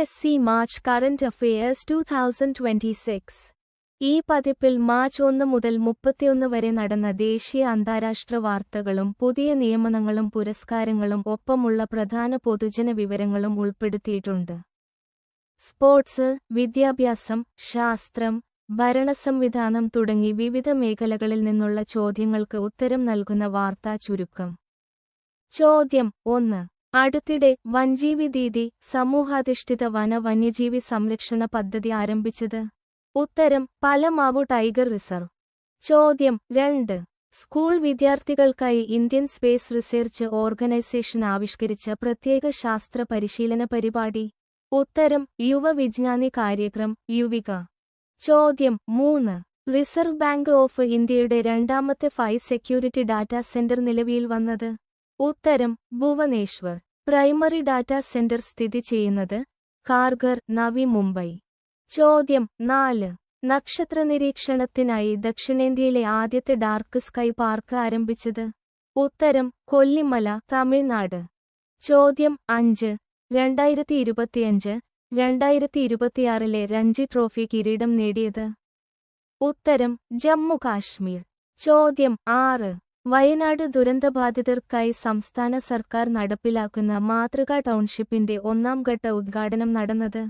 PSC March current affairs 2026. ഈ പതിപ്പിൽ March 1 മുതൽ 31 വരെ നടന്ന ദേശീയ അന്താരാഷ്ട്ര വാർത്തകളും പുതിയ നിയമനങ്ങളും പുരസ്കാരങ്ങളും ഒപ്പമുള്ള പ്രധാന പൊതുജന വിവരങ്ങളും ഉൾപ്പെടുത്തിയിട്ടുണ്ട്. സ്പോർട്സ്, വിദ്യാഭ്യാസം, ശാസ്ത്രം, ഭരണസംവിധാനം തുടങ്ങി വിവിധ മേഖലകളിൽ നിന്നുള്ള ചോദ്യങ്ങൾക്ക് ഉത്തരം നൽകുന്ന വാർത്താ ചുരുക്കം. ചോദ്യം 1. അടുത്തിടെ വന്യജീവി ദീദി സമൂഹാധിഷ്ഠിത വന്യജീവി സംരക്ഷണ പദ്ധതി ആരംഭിച്ചത്? ഉത്തരം പലമാവു ടൈഗർ റിസർവ്. ചോദ്യം 2. സ്കൂൾ വിദ്യാർത്ഥികൾക്കായി ഇന്ത്യൻ സ്പേസ് റിസർച്ച് ഓർഗനൈസേഷൻ ആവിഷ്കരിച്ച പ്രത്യേക ശാസ്ത്ര പരിശീലന പരിപാടി? ഉത്തരം യുവ വിജ്ഞാനി കാര്യക്രം യുവിക. ചോദ്യം 3. റിസർവ് ബാങ്ക് ഓഫ് ഇന്ത്യയുടെ രണ്ടാമത്തെ 5 സെക്യൂരിറ്റി ഡാറ്റാ സെന്റർ നിലവിൽ വന്നത്? ഉത്തരം ഭുവനേശ്വർ. പ്രൈമറി ഡാറ്റാ സെന്റർ സ്ഥിതി ചെയ്യുന്നത് കാർഗർ, നവി മുംബൈ. ചോദ്യം 4. നക്ഷത്ര നിരീക്ഷണത്തിനായി ദക്ഷിണേന്ത്യയിലെ ആദ്യത്തെ ഡാർക്ക് സ്കൈ പാർക്ക് ആരംഭിച്ചത്? ഉത്തരം കൊല്ലിമല, തമിഴ്നാട്. ചോദ്യം 5. 2025-2026 രഞ്ജി ട്രോഫി കിരീടം നേടിയത്? ഉത്തരം ജമ്മു കാശ്മീർ. ചോദ്യം 6. വയനാട് ദുരന്തബാധിതർക്കായി സംസ്ഥാന സർക്കാർ നടപ്പിലാക്കുന്ന മാതൃകാ ടൗൺഷിപ്പിന്റെ 1ാം ഘട്ട ഉദ്ഘാടനം നടന്നത്?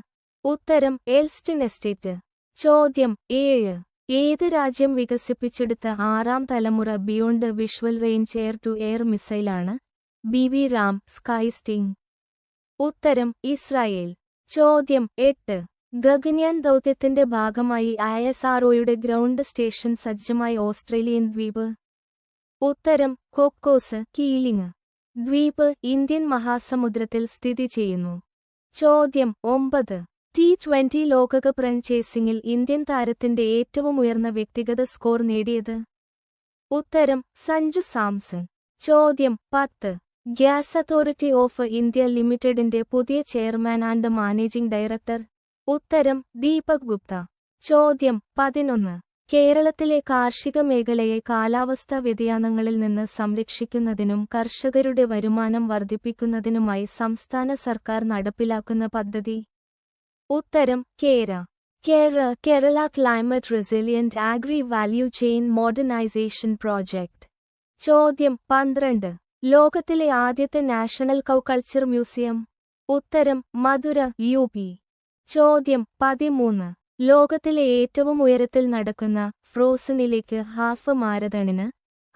ഉത്തരം എൽസ്റ്റൺ എസ്റ്റേറ്റ്. ചോദ്യം 7. ഏത് രാജ്യം വികസിപ്പിച്ചെടുത്ത 6ാം തലമുറ beyond visual range air to air മിസൈലാണ് BV റാം സ്കൈ സ്റ്റിംഗ്? ഉത്തരം ഇസ്രായേൽ. ചോദ്യം 8. ഗഗൻയാൻ ദൗത്യത്തിന്റെ ഭാഗമായി ISROയുടെ ഗ്രൗണ്ട് സ്റ്റേഷൻ സജ്ജമായ ഓസ്ട്രേലിയൻ ദ്വീപ്? ഉത്തരം കൊക്കോസ് കീലിംഗ്. ദ്വീപ് ഇന്ത്യൻ മഹാസമുദ്രത്തിൽ സ്ഥിതി ചെയ്യുന്നു. ചോദ്യം 9. T20 ലോകകപ്പ് റൺ ചേസിംഗിൽ ഇന്ത്യൻ താരത്തിന്റെ ഏറ്റവും ഉയർന്ന വ്യക്തിഗത സ്കോർ നേടിയത്? ഉത്തരം സഞ്ജു സാംസൺ. ചോദ്യം 10. ഗ്യാസ് അതോറിറ്റി ഓഫ് ഇന്ത്യ ലിമിറ്റഡിന്റെ പുതിയ ചെയർമാൻ ആൻഡ് മാനേജിംഗ് ഡയറക്ടർ? ഉത്തരം ദീപക് ഗുപ്ത. ചോദ്യം 11. കേരളത്തിലെ കാർഷിക മേഖലയെ കാലാവസ്ഥാ വ്യതിയാനങ്ങളിൽ നിന്ന് സംരക്ഷിക്കുന്നതിനും കർഷകരുടെ വരുമാനം വർദ്ധിപ്പിക്കുന്നതിനുമായി സംസ്ഥാന സർക്കാർ നടപ്പിലാക്കുന്ന പദ്ധതി? ഉത്തരം Kerala climate resilient agri value chain modernisation project. ചോദ്യം 12. ലോകത്തിലെ ആദ്യത്തെ നാഷണൽ കൗ കൾച്ചർ മ്യൂസിയം? ഉത്തരം മധുര, UP. ചോദ്യം 13. ലോകത്തിലെ ഏറ്റവും ഉയരത്തിൽ നടക്കുന്ന ഫ്രോസണിലേക്ക് ഹാഫ് മാരത്തണിന്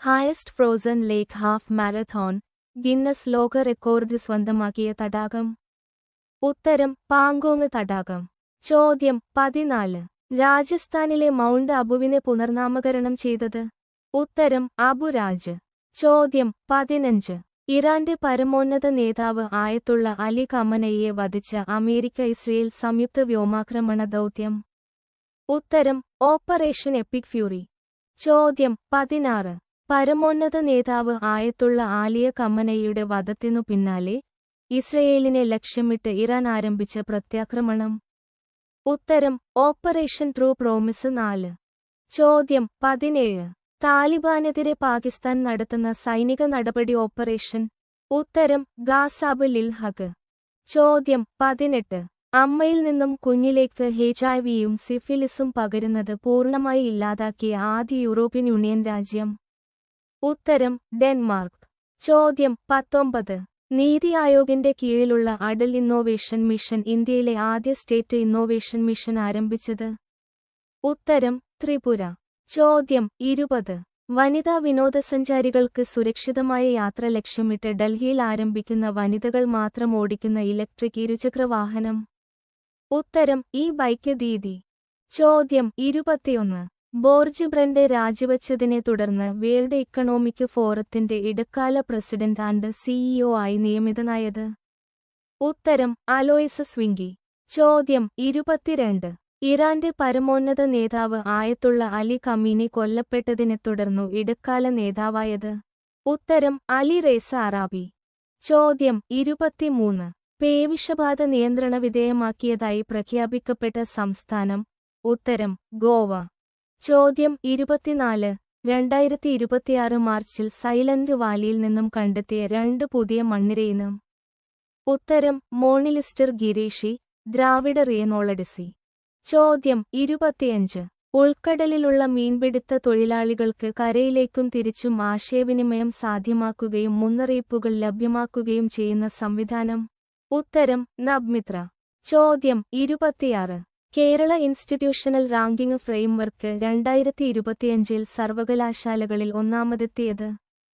ഹയസ്റ്റ് ഫ്രോസൺ ലേക്ക് ഹാഫ് മാരത്തോൺ ഗിന്നസ് ലോക റെക്കോർഡ് സ്വന്തമാക്കിയ തടാകം? ഉത്തരം പാങ്കോങ് തടാകം. ചോദ്യം 14. രാജസ്ഥാനിലെ മൗണ്ട് അബുവിനെ പുനർനാമകരണം ചെയ്തത്? ഉത്തരം അബുരാജ്. ചോദ്യം 15. ഇറാന്റെ പരമോന്നത നേതാവ് ആയത്തുള്ള അലി ഖമനയെ വധിച്ച അമേരിക്ക ഇസ്രയേൽ സംയുക്ത വ്യോമാക്രമണ ദൗത്യം? ഉത്തരം ഓപ്പറേഷൻ എപ്പിക് ഫ്യൂറി. ചോദ്യം 16. പരമോന്നത നേതാവ് ആയത്തുള്ള ആലിയ ഖമനയുടെ വധത്തിനു പിന്നാലെ ഇസ്രയേലിനെ ലക്ഷ്യമിട്ട് ഇറാൻ ആരംഭിച്ച പ്രത്യാക്രമണം? ഉത്തരം ഓപ്പറേഷൻ ട്രൂ പ്രോമിസ് 4. ചോദ്യം 17. താലിബാനെതിരെ പാകിസ്ഥാൻ നടത്തുന്ന സൈനിക നടപടി ഓപ്പറേഷൻ? ഉത്തരം ഗാസാബ് ലിൽ ഹഖ്. ചോദ്യം 18. അമ്മയിൽ നിന്നും കുഞ്ഞിലേക്ക് HIV-യും സിഫിലിസും പകരുന്നത് പൂർണ്ണമായി ഇല്ലാതാക്കിയ ആദ്യ യൂറോപ്യൻ യൂണിയൻ രാജ്യം? ഉത്തരം ഡെൻമാർക്ക്. ചോദ്യം 19. നീതി ആയോഗിന്റെ കീഴിലുള്ള അടൽ ഇന്നോവേഷൻ മിഷൻ ഇന്ത്യയിലെ ആദ്യ സ്റ്റേറ്റ് ഇന്നോവേഷൻ മിഷൻ ആരംഭിച്ചത്? ഉത്തരം ത്രിപുര. ചോദ്യം 20. വനിതാ വിനോദസഞ്ചാരികൾക്ക് സുരക്ഷിതമായ യാത്ര ലക്ഷ്യമിട്ട് ഡൽഹിയിൽ ആരംഭിക്കുന്ന വനിതകൾ മാത്രം ഓടിക്കുന്ന ഇലക്ട്രിക് ഇരുചക്ര വാഹനം? ഉത്തരം ബൈക്ക് ദീദി. ചോദ്യം 21. ബോർജ് ബ്രൻഡെ രാജിവച്ചതിനെ തുടർന്ന് വേൾഡ് ഇക്കണോമിക് ഫോറത്തിന്റെ ഇടക്കാല പ്രസിഡന്റ് ആൻഡ് CEO ആയി നിയമിതനായത്? ഉത്തരം അലോയ്സ് സ്വിങ്കി. ചോദ്യം 22. ഇറാന്റെ പരമോന്നത നേതാവ് ആയത്തുള്ള അലി ഖമീനി കൊല്ലപ്പെട്ടതിനെ തുടർന്നു ഇടക്കാല നേതാവായത്? ഉത്തരം അലി റേസ അറാബി. ചോദ്യം 23. പേവിഷബാധ നിയന്ത്രണ വിധേയമാക്കിയതായി പ്രഖ്യാപിക്കപ്പെട്ട സംസ്ഥാനം? ഉത്തരം ഗോവ. ചോദ്യം 24. 2026 മാർച്ചിൽ സൈലന്റ് വാലിയിൽ നിന്നും കണ്ടെത്തിയ 2 പുതിയ മണ്ണിരയിനം? ഉത്തരം മോണിലിസ്റ്റർ ഗിരീഷി, ദ്രാവിഡ റിയനോളഡിസി. ചോദ്യം 25. ഉൾക്കടലിലുള്ള മീൻപിടുത്ത തൊഴിലാളികൾക്ക് കരയിലേക്കും തിരിച്ചും ആശയവിനിമയം സാധ്യമാക്കുകയും മുന്നറിയിപ്പുകൾ ലഭ്യമാക്കുകയും ചെയ്യുന്ന സംവിധാനം. ഉത്തരം നഭ്മിത്ര. ചോദ്യം 26. കേരള ഇൻസ്റ്റിറ്റ്യൂഷണൽ റാങ്കിംഗ് ഫ്രെയിംവർക്ക് 2025 സർവകലാശാലകളിൽ ഒന്നാമതെത്തിയത്.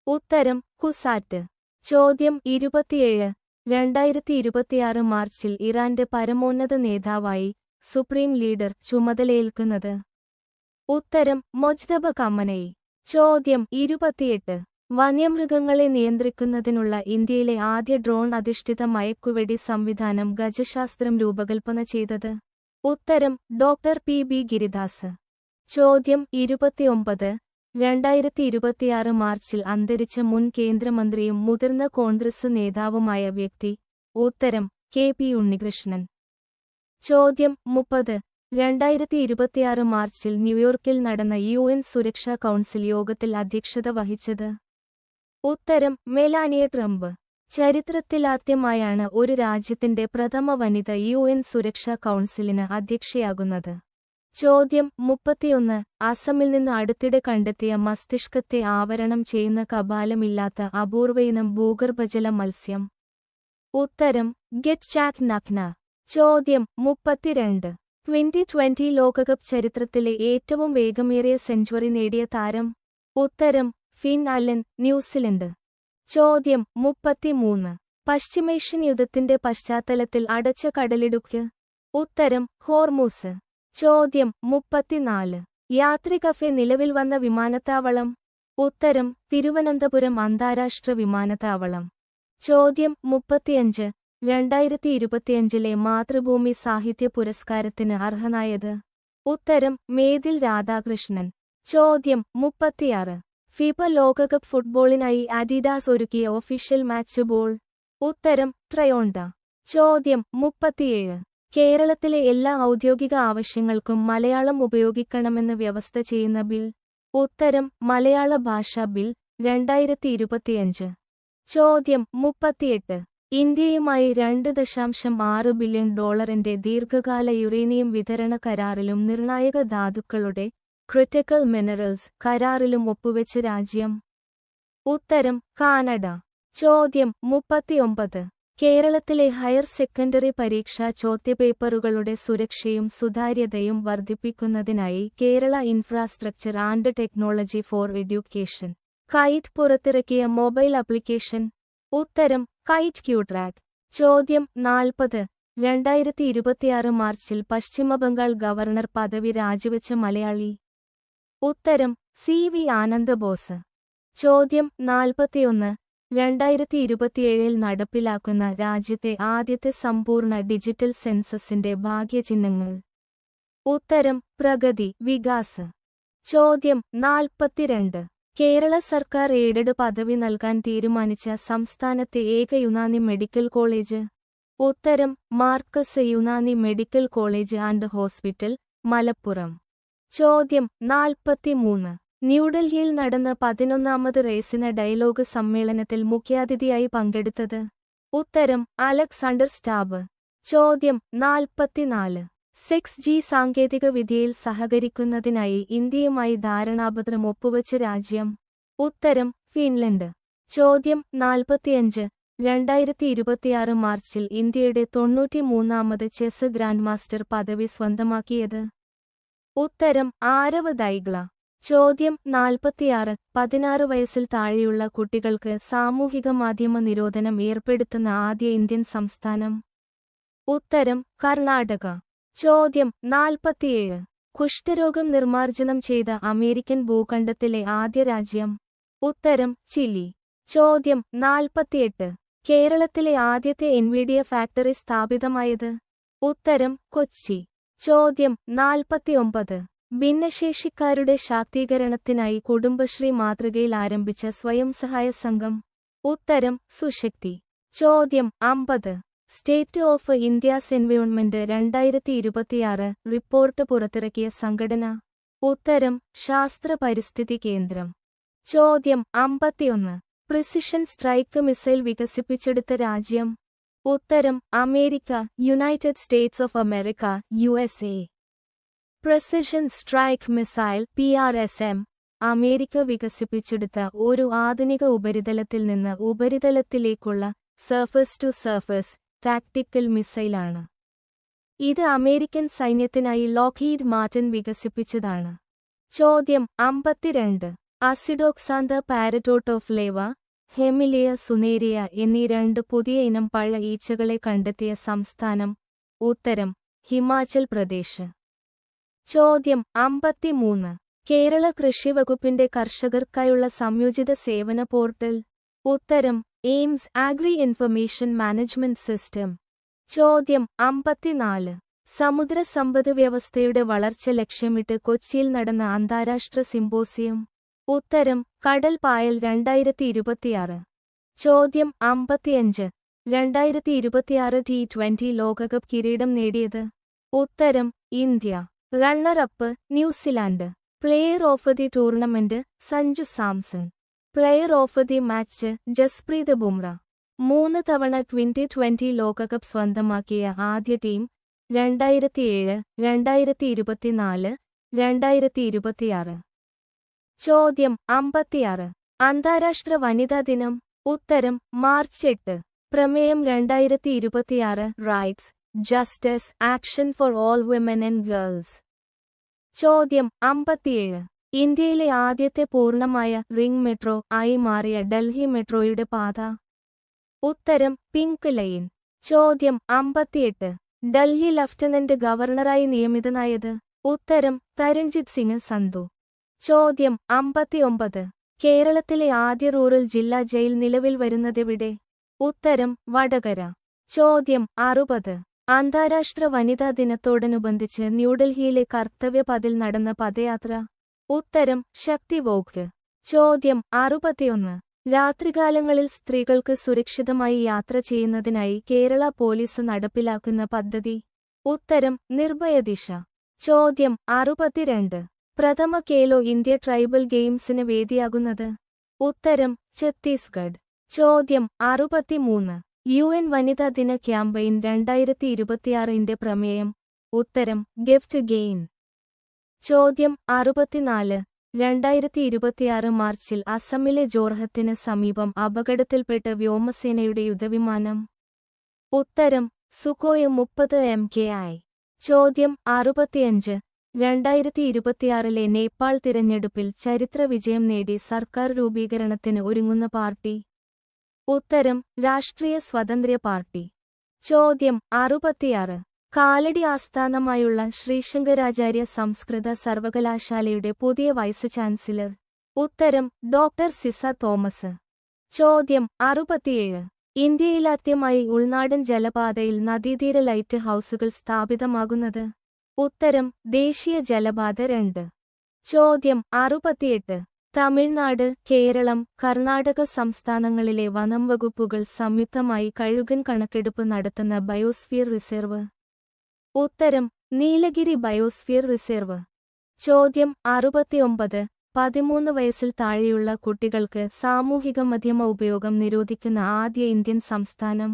ഉത്തരം കുസാറ്റ്. ചോദ്യം 27. 2026 മാർച്ചിൽ ഇറാന്റെ പരമോന്നത നേതാവായി സുപ്രീം ലീഡർ ചുമതലയേൽക്കുന്നത്. ഉത്തരം മൊജ്തബ ഖമനയി. ചോദ്യം 28. വന്യമൃഗങ്ങളെ നിയന്ത്രിക്കുന്നതിനുള്ള ഇന്ത്യയിലെ ആദ്യ ഡ്രോൺ അധിഷ്ഠിത മയക്കുവെടി സംവിധാനം ഗജശാസ്ത്രം രൂപകൽപ്പന ചെയ്തത്. ഉത്തരം ഡോക്ടർ പി ഗിരിദാസ്. ചോദ്യം 29. 2026 മാർച്ചിൽ അന്തരിച്ച മുൻ കേന്ദ്രമന്ത്രിയും മുതിർന്ന കോൺഗ്രസ് നേതാവുമായ വ്യക്തി. ഉത്തരം കെ.പി. ഉണ്ണികൃഷ്ണൻ. ചോദ്യം 30. 2026 മാർച്ചിൽ ന്യൂയോർക്കിൽ നടന്ന UN സുരക്ഷാ കൗൺസിൽ യോഗത്തിൽ അധ്യക്ഷത വഹിച്ചത്. ഉത്തരം മെലാനിയ ട്രംപ്. ചരിത്രത്തിലാദ്യമായാണ് ഒരു രാജ്യത്തിന്റെ പ്രഥമ വനിത UN സുരക്ഷാ കൗൺസിലിന് അധ്യക്ഷയാകുന്നത്. ചോദ്യം 31. അസമിൽ നിന്ന് അടുത്തിടെ കണ്ടെത്തിയ മസ്തിഷ്കത്തെ ആവരണം ചെയ്യുന്ന കപാലമില്ലാത്ത അപൂർവയിനം ഭൂഗർഭജല മത്സ്യം. ഉത്തരം ഗെറ്റ്ചാക് നഖ്ന. ചോദ്യം 32. 2020 ലോകകപ്പ് ചരിത്രത്തിലെ ഏറ്റവും വേഗമേറിയ സെഞ്ചുറി നേടിയ താരം. ഉത്തരം ഫിൻ അലൻ, ന്യൂസിലൻഡ്. ചോദ്യം 33. പശ്ചിമേഷ്യൻ യുദ്ധത്തിന്റെ പശ്ചാത്തലത്തിൽ അടച്ച കടലിടുക്ക്. ഉത്തരം ഹോർമൂസ്. ചോദ്യം 34. യാത്രി കഫേ നിലവിൽ വന്ന വിമാനത്താവളം. ഉത്തരം തിരുവനന്തപുരം അന്താരാഷ്ട്ര വിമാനത്താവളം. ചോദ്യം 35. 2025 മാതൃഭൂമി സാഹിത്യ പുരസ്കാരത്തിന് അർഹനായത്. ഉത്തരം മേതിൽ രാധാകൃഷ്ണൻ. ചോദ്യം 36. ഫിഫ ലോകകപ്പ് ഫുട്ബോളിനായി അഡിഡാസ് ഒരുക്കിയ ഒഫീഷ്യൽ മാച്ച് ബോൾ. ഉത്തരം ട്രയോണ്ട. ചോദ്യം 37. കേരളത്തിലെ എല്ലാ ഔദ്യോഗിക ആവശ്യങ്ങൾക്കും മലയാളം ഉപയോഗിക്കണമെന്ന് വ്യവസ്ഥ ചെയ്യുന്ന ബിൽ. ഉത്തരം മലയാള ഭാഷാ ബിൽ 2025. ചോദ്യം 38. ഇന്ത്യയുമായി $2.6 ബില്യൺ ദീർഘകാല യുറേനിയം വിതരണ കരാറിലും നിർണായക ധാതുക്കളുടെ ക്രിട്ടിക്കൽ മിനറൽസ് കരാറിലും ഒപ്പുവെച്ച രാജ്യം. ഉത്തരം കാനഡ. ചോദ്യം 39. കേരളത്തിലെ ഹയർ സെക്കൻഡറി പരീക്ഷാ ചോദ്യപേപ്പറുകളുടെ സുരക്ഷയും സുതാര്യതയും വർദ്ധിപ്പിക്കുന്നതിനായി Kerala infrastructure and technology for education KITE പുറത്തിറക്കിയ മൊബൈൽ ആപ്ലിക്കേഷൻ. ഉത്തരം കൈറ്റ് ക്യൂട്രാക്ക്. ചോദ്യം 40. 2026 മാർച്ചിൽ പശ്ചിമബംഗാൾ ഗവർണർ പദവി രാജിവെച്ച മലയാളി. ഉത്തരം CV ആനന്ദബോസ്. ചോദ്യം 41. 2027 നടപ്പിലാക്കുന്ന രാജ്യത്തെ ആദ്യത്തെ സമ്പൂർണ്ണ ഡിജിറ്റൽ സെൻസസിന്റെ ഭാഗ്യചിഹ്നങ്ങൾ. ഉത്തരം പ്രഗതി വികാസ്. ചോദ്യം 42. കേരള സർക്കാർ എയ്ഡഡ് പദവി നൽകാൻ തീരുമാനിച്ച സംസ്ഥാനത്തെ ഏക യുനാനി മെഡിക്കൽ കോളേജ്. ഉത്തരം Markaz Unani medical college and hospital, Malappuram. ചോദ്യം 43. ന്യൂഡൽഹിയിൽ നടന്ന 11ാമത് റെയ്സിന ഡയലോഗ് സമ്മേളനത്തിൽ മുഖ്യാതിഥിയായി പങ്കെടുത്തത്. ഉത്തരം അലക്സാണ്ടർ സ്റ്റാബ്. ചോദ്യം 44. 6G സാങ്കേതിക വിദ്യയിൽ സഹകരിക്കുന്നതിനായി ഇന്ത്യയുമായി ധാരണാപത്രം ഒപ്പുവെച്ച രാജ്യം. ഉത്തരം ഫിൻലൻഡ്. ചോദ്യം 45. 2026 മാർച്ചിൽ ഇന്ത്യയുടെ 93ാമത് ചെസ് ഗ്രാൻഡ് മാസ്റ്റർ പദവി സ്വന്തമാക്കിയത്. ഉത്തരം ആരവ് ദൈഗ്ല. ചോദ്യം 46. 16 വയസ്സിൽ താഴെയുള്ള കുട്ടികൾക്ക് സാമൂഹിക മാധ്യമ നിരോധനം ഏർപ്പെടുത്തുന്ന ആദ്യ ഇന്ത്യൻ സംസ്ഥാനം. ഉത്തരം കർണാടക. ചോദ്യം 47. കുഷ്ഠരോഗം നിർമ്മാർജ്ജനം ചെയ്ത അമേരിക്കൻ ഭൂഖണ്ഡത്തിലെ ആദ്യ രാജ്യം. ഉത്തരം ചിലി. ചോദ്യം 48. കേരളത്തിലെ ആദ്യത്തെ എൻവിഡിയ ഫാക്ടറി സ്ഥാപിതമായത്. ഉത്തരം കൊച്ചി. ചോദ്യം 49. ഭിന്നശേഷിക്കാരുടെ ശാക്തീകരണത്തിനായി കുടുംബശ്രീ മാതൃകയിൽ ആരംഭിച്ച സ്വയം സഹായ സംഘം. ഉത്തരം സുശക്തി. ചോദ്യം 50. State of India's environment 2026 report പുറത്തിറക്കിയ സംഘടന. ഉത്തരം ശാസ്ത്ര പരിസ്ഥിതി കേന്ദ്രം. ചോദ്യം 51. പ്രിസിഷൻ സ്ട്രൈക്ക് മിസൈൽ വികസിപ്പിച്ചെടുത്ത രാജ്യം. ഉത്തരം America, United States of America, USA. Precision strike missile PRSM America വികസിപ്പിച്ചെടുത്ത ഒരു ആധുനിക ഉപരിതലത്തിൽ നിന്ന് ഉപരിതലത്തിലേക്കുള്ള സർഫസ് ടു സർഫസ് ടാക്ടിക്കൽ മിസൈലാണ്. ഇത് അമേരിക്കൻ സൈന്യത്തിനായി ലോക്ഹീഡ് മാർട്ടിൻ വികസിപ്പിച്ചതാണ്. ചോദ്യം 52. അസിഡോക്സാന്ത പാരറ്റോട്ടോഫ്ലേവ, ഹെമിലിയ സുനേരിയ എന്നീ 2 പുതിയ ഇനം പഴ ഈച്ചകളെ കണ്ടെത്തിയ സംസ്ഥാനം. ഉത്തരം ഹിമാചൽ പ്രദേശ്. ചോദ്യം 53. കേരള കൃഷിവകുപ്പിന്റെ കർഷകർക്കായുള്ള സംയോജിത സേവന പോർട്ടൽ. ഉത്തരം AIMS agri information management system. ചോദ്യം 54. സമുദ്ര സമ്പദ് വ്യവസ്ഥയുടെ വളർച്ച ലക്ഷ്യമിട്ട് കൊച്ചിയിൽ നടന്ന അന്താരാഷ്ട്ര സിമ്പോസിയം. ഉത്തരം കടൽ പായൽ 2026. ചോദ്യം 55. 2026 T20 ലോകകപ്പ് കിരീടം നേടിയത്. ഉത്തരം India. Runner-up New Zealand. Player of the tournament Sanju Samson. Player of the match Jasprit Bumrah. 3 തവണ 2020 ലോകകപ്പ് സ്വന്തമാക്കിയ ആദ്യ ടീം. 2007, 2024, 2026. ചോദ്യം 56. അന്താരാഷ്ട്ര വനിതാ ദിനം. ഉത്തരം മാർച്ച് 8. പ്രമേയം 2026 rights, justice, action for all women and girls. ചോദ്യം 57. ഇന്ത്യയിലെ ആദ്യത്തെ പൂർണ്ണമായ റിംഗ് മെട്രോ ആയി മാറിയ ഡൽഹി മെട്രോയുടെ പാത. ഉത്തരം പിങ്ക് ലൈൻ. ചോദ്യം 58. ഡൽഹി ലഫ്റ്റനന്റ് ഗവർണറായി നിയമിതനായത്. ഉത്തരം തരൺജിത് സിംഗ് സന്ധു. ചോദ്യം 59. കേരളത്തിലെ ആദ്യ റൂറൽ ജില്ലാ ജയിൽ നിലവിൽ വരുന്നതെവിടെ. ഉത്തരം വടകര. ചോദ്യം 60. അന്താരാഷ്ട്ര വനിതാ ദിനത്തോടനുബന്ധിച്ച് ന്യൂഡൽഹിയിലെ കർത്തവ്യ പഥിൽ നടന്ന പദയാത്ര. ഉത്തരം ശക്തി വോക്ക്. ചോദ്യം 61. രാത്രികാലങ്ങളിൽ സ്ത്രീകൾക്ക് സുരക്ഷിതമായി യാത്ര ചെയ്യുന്നതിനായി കേരള പോലീസ് നടപ്പിലാക്കുന്ന പദ്ധതി. ഉത്തരം നിർഭയദിശ. ചോദ്യം 62. പ്രഥമ ഖേലോ ഇന്ത്യ ട്രൈബൽ ഗെയിംസിന് വേദിയാകുന്നത്. ഉത്തരം ഛത്തീസ്ഗഡ്. ചോദ്യം 63. UN വനിതാ ദിന ക്യാമ്പയിൻ 2026 പ്രമേയം. ഉത്തരം ഗിഫ്റ്റ് ഗെയിൻ. ചോദ്യം 64. 2026 മാർച്ചിൽ അസമിലെ ജോർഹത്തിന് സമീപം അപകടത്തിൽപ്പെട്ട വ്യോമസേനയുടെ യുദ്ധവിമാനം. ഉത്തരം സുഖോയ് 30 MKI. ചോദ്യം 65. 2026 നേപ്പാൾ തിരഞ്ഞെടുപ്പിൽ ചരിത്ര വിജയം നേടി സർക്കാർ രൂപീകരണത്തിന് ഒരുങ്ങുന്ന പാർട്ടി. ഉത്തരം രാഷ്ട്രീയ സ്വാതന്ത്ര്യ പാർട്ടി. ചോദ്യം 66. കാലടി ആസ്ഥാനമായുള്ള ശ്രീശങ്കരാചാര്യ സംസ്കൃത സർവകലാശാലയുടെ പുതിയ വൈസ് ചാൻസലർ. ഉത്തരം ഡോക്ടർ സിസ തോമസ്. ചോദ്യം 67. ഇന്ത്യയിലാദ്യമായി ഉൾനാടൻ ജലപാതയിൽ നദീതീര ലൈറ്റ് ഹൗസുകൾ സ്ഥാപിതമാകുന്നത്. ഉത്തരം ദേശീയ ജലപാത 2. ചോദ്യം 68. തമിഴ്നാട്, കേരളം, കർണാടക സംസ്ഥാനങ്ങളിലെ വനം വകുപ്പുകൾ സംയുക്തമായി കഴുകൻ കണക്കെടുപ്പ് നടത്തുന്ന ബയോസ്ഫിയർ റിസർവ്. ഉത്തരം നീലഗിരി ബയോസ്ഫിയർ റിസർവ്. ചോദ്യം 69. 13 വയസ്സിൽ താഴെയുള്ള കുട്ടികൾക്ക് സാമൂഹിക മാധ്യമ ഉപയോഗം നിരോധിക്കുന്ന ആദ്യ ഇന്ത്യൻ സംസ്ഥാനം.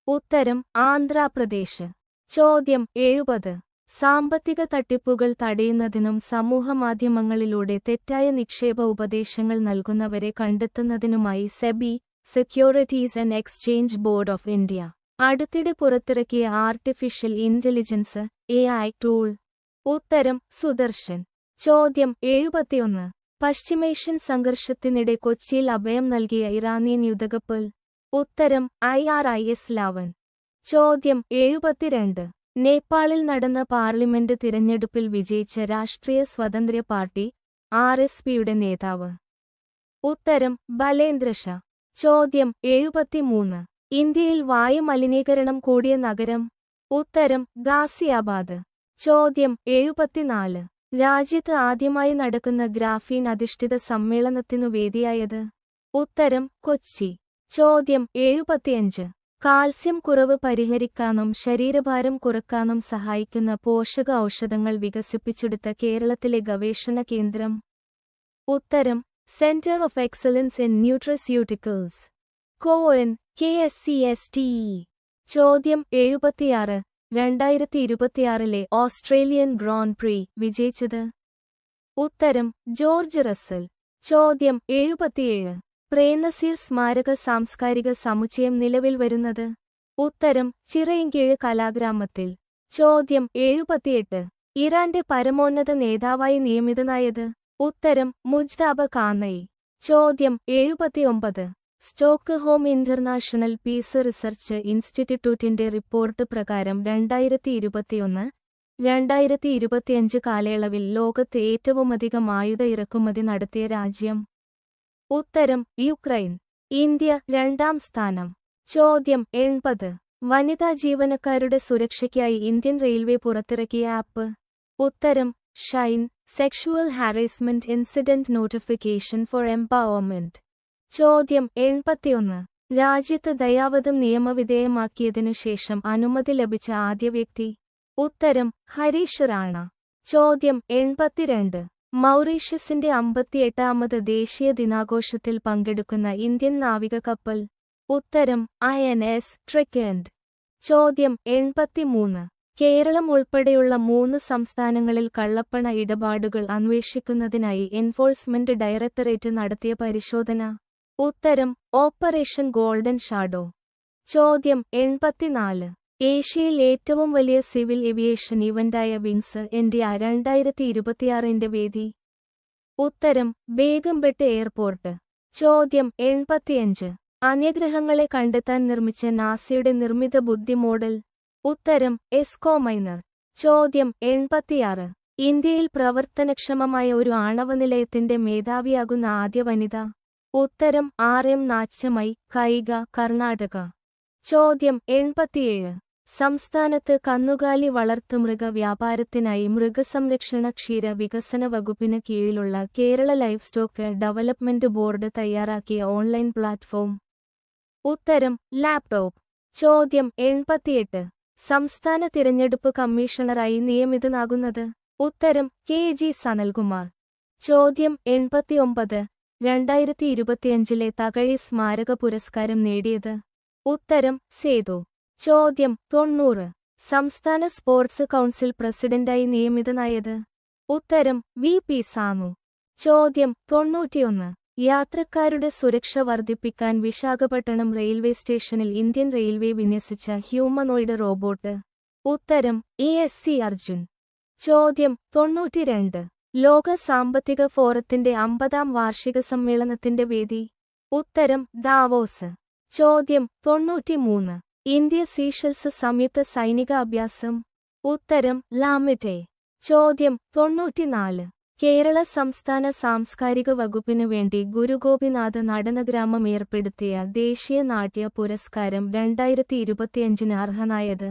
ഉത്തരം ആന്ധ്രാപ്രദേശ്. ചോദ്യം 70. സാമ്പത്തിക തട്ടിപ്പുകൾ തടയുന്നതിനും സമൂഹമാധ്യമങ്ങളിലൂടെ തെറ്റായ നിക്ഷേപ ഉപദേശങ്ങൾ നൽകുന്നവരെ കണ്ടെത്തുന്നതിനുമായി SEBI, securities and exchange board of India അടുത്തിടെ പുറത്തിറക്കിയ ആർട്ടിഫിഷ്യൽ ഇന്റലിജൻസ് AI ടൂൾ. ഉത്തരം സുദർശൻ. ചോദ്യം 71. പശ്ചിമേഷ്യൻ സംഘർഷത്തിനിടെ കൊച്ചിയിൽ അഭയം നൽകിയ ഇറാനിയൻ യുദ്ധക്കപ്പൽ. ഉത്തരം IRIS ലാവൻ. ചോദ്യം 72. നേപ്പാളിൽ നടന്ന പാർലമെന്റ് തിരഞ്ഞെടുപ്പിൽ വിജയിച്ച രാഷ്ട്രീയ സ്വതന്ത്ര പാർട്ടി RSPയുടെ നേതാവ്. ഉത്തരം ബലേന്ദ്ര ഷാ. ചോദ്യം 73. ഇന്ത്യയിൽ വായു മലിനീകരണം കൂടിയ നഗരം. ഉത്തരം ഗാസിയാബാദ്. ചോദ്യം 74. രാജ്യത്ത് ആദ്യമായി നടക്കുന്ന ഗ്രാഫീൻ അധിഷ്ഠിത സമ്മേളനത്തിനു വേദിയായത്. ഉത്തരം കൊച്ചി. ചോദ്യം 75. കാൽസ്യം കുറവ് പരിഹരിക്കാനും ശരീരഭാരം കുറക്കാനും സഹായിക്കുന്ന പോഷക ഔഷധങ്ങൾ വികസിപ്പിച്ചെടുത്ത കേരളത്തിലെ ഗവേഷണ കേന്ദ്രം. ഉത്തരം centre of excellence in ന്യൂട്രസ്യൂട്ടിക്കൽസ്. Covent KSCSTE. ചോദ്യം 76. 2026 ഓസ്ട്രേലിയൻ ഗ്രാൻഡ് പ്രീ വിജയിച്ചത്? ഉത്തരം ജോർജ് റസ്സൽ. ചോദ്യം 77. പ്രേംനസീർ സ്മാരക സാംസ്കാരിക സമുച്ചയം നിലവിൽ വരുന്നത്? ഉത്തരം ചിറയിൻകീഴ് കലാഗ്രാമത്തിൽ. ചോദ്യം 78. ഇറാന്റെ പരമോന്നത നേതാവായി നിയമിതനായത്? ഉത്തരം മുജ്താബ കാനയി. ചോദ്യം 79. സ്റ്റോക്ക്ഹോം ഇന്റർനാഷണൽ പീസ് റിസർച്ച് ഇൻസ്റ്റിറ്റ്യൂട്ടിന്റെ റിപ്പോർട്ട് പ്രകാരം 2021-2025 കാലയളവിൽ ലോകത്ത് ഏറ്റവുമധികം ആയുധ ഇറക്കുമതി നടത്തിയ രാജ്യം? ഉത്തരം യുക്രൈൻ. ഇന്ത്യ 2ാം സ്ഥാനം. ചോദ്യം 80. വനിതാ ജീവനക്കാരുടെ സുരക്ഷയ്ക്കായി ഇന്ത്യൻ റെയിൽവേ പുറത്തിറക്കിയ ആപ്പ്? ഉത്തരം Shine, sexual harassment incident notification four empowerment. ചോദ്യം 81. രാജ്യത്ത് ദയാവധം നിയമവിധേയമാക്കിയതിനു ശേഷം അനുമതി ലഭിച്ച ആദ്യ വ്യക്തി? ഉത്തരം ഹരീഷ് റാണ. ചോദ്യം 82. മൗറീഷ്യസിന്റെ 58ാമത് ദേശീയ ദിനാഘോഷത്തിൽ പങ്കെടുക്കുന്ന ഇന്ത്യൻ നാവിക കപ്പൽ? ഉത്തരം INS ട്രിക്കൻഡ്. ചോദ്യം 83. കേരളം ഉൾപ്പെടെയുള്ള 3 സംസ്ഥാനങ്ങളിൽ കള്ളപ്പണ ഇടപാടുകൾ അന്വേഷിക്കുന്നതിനായി എൻഫോഴ്സ്മെന്റ് ഡയറക്ടറേറ്റ് നടത്തിയ പരിശോധന? ഉത്തരം ഓപ്പറേഷൻ ഗോൾഡൻ ഷാഡോ. ചോദ്യം 84. ഏഷ്യയിൽ ഏറ്റവും വലിയ സിവിൽ ഏവിയേഷൻ ഇവന്റായ വിങ്സ് ഇന്ത്യ 2026 വേദി? ഉത്തരം ബേഗംപെട്ട് എയർപോർട്ട്. ചോദ്യം 85. അന്യഗ്രഹങ്ങളെ കണ്ടെത്താൻ നിർമ്മിച്ച നാസയുടെ നിർമ്മിത ബുദ്ധി മോഡൽ? ഉത്തരം എസ്കോ മൈനർ. ചോദ്യം 86. ഇന്ത്യയിൽ പ്രവർത്തനക്ഷമമായ ഒരു ആണവ നിലയത്തിന്റെ മേധാവിയാകുന്ന ആദ്യ വനിത? ഉത്തരം RM നാച്ചമൈ, കൈഗ, കർണാടക. ചോദ്യം 87. സംസ്ഥാനത്ത് കന്നുകാലി വളർത്തുമൃഗ വ്യാപാരത്തിനായി മൃഗസംരക്ഷണ ക്ഷീര വികസന വകുപ്പിന് കീഴിലുള്ള Kerala life stock development board തയ്യാറാക്കിയ ഓൺലൈൻ പ്ലാറ്റ്ഫോം? ഉത്തരം ലാപ്ടോപ്പ്. ചോദ്യം 88. സംസ്ഥാന തിരഞ്ഞെടുപ്പ് കമ്മീഷണറായി നിയമിതനാകുന്നത്? ഉത്തരം KG സനൽകുമാർ. ചോദ്യം 89. 2025 തകഴി സ്മാരക പുരസ്കാരം നേടിയത്? ഉത്തരം സേതു. ചോദ്യം 90. സംസ്ഥാന സ്പോർട്സ് കൗൺസിൽ പ്രസിഡന്റായി നിയമിതനായത്? ഉത്തരം VP സാനു. ചോദ്യം 91. യാത്രക്കാരുടെ സുരക്ഷ വർദ്ധിപ്പിക്കാൻ വിശാഖപട്ടണം റെയിൽവേ സ്റ്റേഷനിൽ ഇന്ത്യൻ റെയിൽവേ വിന്യസിച്ച ഹ്യൂമനോയിഡ് റോബോട്ട്? ഉത്തരം ASC അർജുൻ. ചോദ്യം 92. ലോക സാമ്പത്തിക ഫോറത്തിന്റെ 50ാം വാർഷിക സമ്മേളനത്തിന്റെ വേദി? ഉത്തരം ദാവോസ്. ചോദ്യം 93. ഇന്ത്യ സീഷെൽസ് സംയുക്ത സൈനിക അഭ്യാസം? ഉത്തരം ലാമിറ്റെ. ചോദ്യം 94. കേരള സംസ്ഥാന സാംസ്കാരിക വകുപ്പിനു വേണ്ടി ഗുരുഗോപിനാഥ് നടനഗ്രാമം ഏർപ്പെടുത്തിയ ദേശീയ നാട്യ പുരസ്കാരം 2025 അർഹനായത്?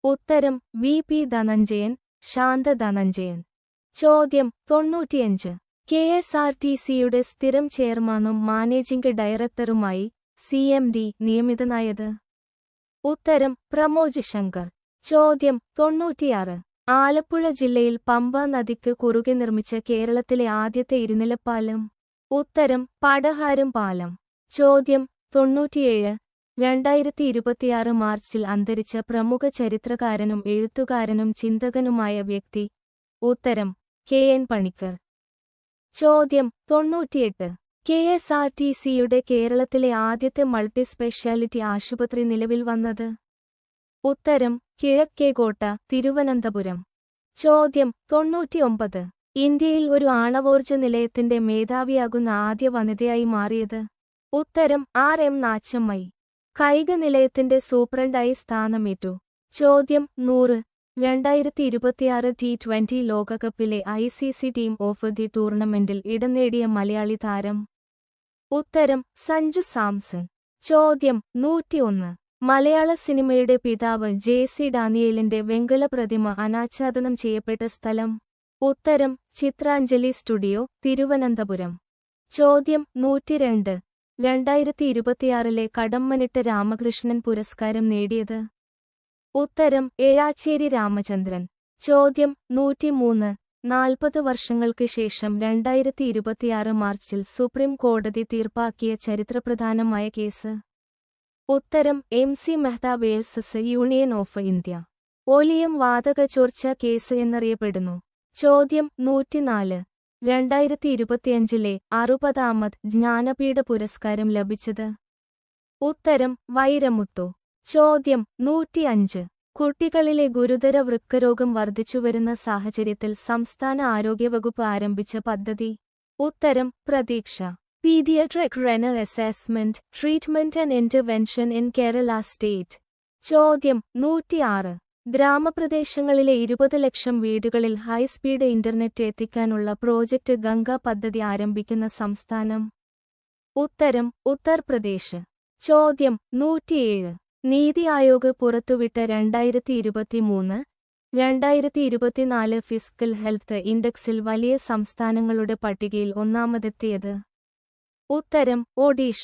ഉത്തരം VP ധനഞ്ജയൻ, ശാന്ത ധനഞ്ജയൻ. ചോദ്യം 95. KSRTCയുടെ സ്ഥിരം ചെയർമാനും മാനേജിംഗ് ഡയറക്ടറുമായി CMD നിയമിതനായത്? ഉത്തരം പ്രമോജ് ശങ്കർ. ചോദ്യം 96. ആലപ്പുഴ ജില്ലയിൽ പമ്പ നദിക്ക് കുറുകെ നിർമ്മിച്ച കേരളത്തിലെ ആദ്യത്തെ ഇരുനിലപ്പാലം? ഉത്തരം പാടഹാരം പാലം. ചോദ്യം 97. 2026 മാർച്ചിൽ അന്തരിച്ച പ്രമുഖ ചരിത്രകാരനും എഴുത്തുകാരനും ചിന്തകനുമായ വ്യക്തി? ഉത്തരം KN പണിക്കർ. ചോദ്യം 98. KSRTCയുടെ കേരളത്തിലെ ആദ്യത്തെ മൾട്ടി സ്പെഷ്യാലിറ്റി ആശുപത്രി നിലവിൽ വന്നത്? ഉത്തരം കിഴക്കേകോട്ട, തിരുവനന്തപുരം. ചോദ്യം 99. ഇന്ത്യയിൽ ഒരു ആണവോർജ നിലയത്തിന്റെ മേധാവിയാകുന്ന ആദ്യ വനിതയായി മാറിയത്? ഉത്തരം RM നാച്ചമ്മൈ. കൈഗ നിലയത്തിന്റെ സൂപ്രണ്ടായി സ്ഥാനമേറ്റു. ചോദ്യം 100. 2026 T20 ലോകകപ്പിലെ ICC ടീം ഓഫ് ദി ടൂർണമെന്റിൽ ഇടം നേടിയ മലയാളി താരം? ഉത്തരം സഞ്ജു സാംസൺ. ചോദ്യം 101. മലയാള സിനിമയുടെ പിതാവ് JC ഡാനിയേലിന്റെ വെങ്കല പ്രതിമ അനാച്ഛാദനം ചെയ്യപ്പെട്ട സ്ഥലം? ഉത്തരം ചിത്രാഞ്ജലി സ്റ്റുഡിയോ, തിരുവനന്തപുരം. ചോദ്യം 102. 2026 കടമ്മനിട്ട രാമകൃഷ്ണൻ പുരസ്കാരം നേടിയത്? ഉത്തരം ഏഴാച്ചേരി രാമചന്ദ്രൻ. ചോദ്യം 103. 40 വർഷങ്ങൾക്ക് ശേഷം 2026 മാർച്ചിൽ സുപ്രീം കോടതി തീർപ്പാക്കിയ ചരിത്രപ്രധാനമായ കേസ്? ഉത്തരം MC Mehta versus union of India. Oleum വാതക ചോർച്ച കേസ് എന്നറിയപ്പെടുന്നു. ചോദ്യം 104. 2025 60ാമത് ജ്ഞാനപീഠ പുരസ്കാരം ലഭിച്ചത്. ഉത്തരം വൈരമുത്തു. ചോദ്യം 105. കുട്ടികളിലെ ഗുരുതര വൃക്കരോഗം വർദ്ധിച്ചുവരുന്ന സാഹചര്യത്തിൽ സംസ്ഥാന ആരോഗ്യവകുപ്പ് ആരംഭിച്ച പദ്ധതി. ഉത്തരം പ്രതീക്ഷ. Paediatric renal assessment, treatment and intervention in Kerala state. ചോദ്യം 106. ഗ്രാമപ്രദേശങ്ങളിലെ 20 ലക്ഷം വീടുകളിൽ ഹൈസ്പീഡ് ഇന്റർനെറ്റ് എത്തിക്കാനുള്ള പ്രോജക്റ്റ് ഗംഗ പദ്ധതി ആരംഭിക്കുന്ന സംസ്ഥാനം. ഉത്തരം ഉത്തർപ്രദേശ്. ചോദ്യം 107. നീതി ആയോഗ് പുറത്തുവിട്ട 2023-2024 ഫിസ്ക്കൽ ഹെൽത്ത് ഇൻഡെക്സിൽ വലിയ സംസ്ഥാനങ്ങളുടെ പട്ടികയിൽ ഒന്നാമതെത്തിയത്. ഉത്തരം ഒഡീഷ.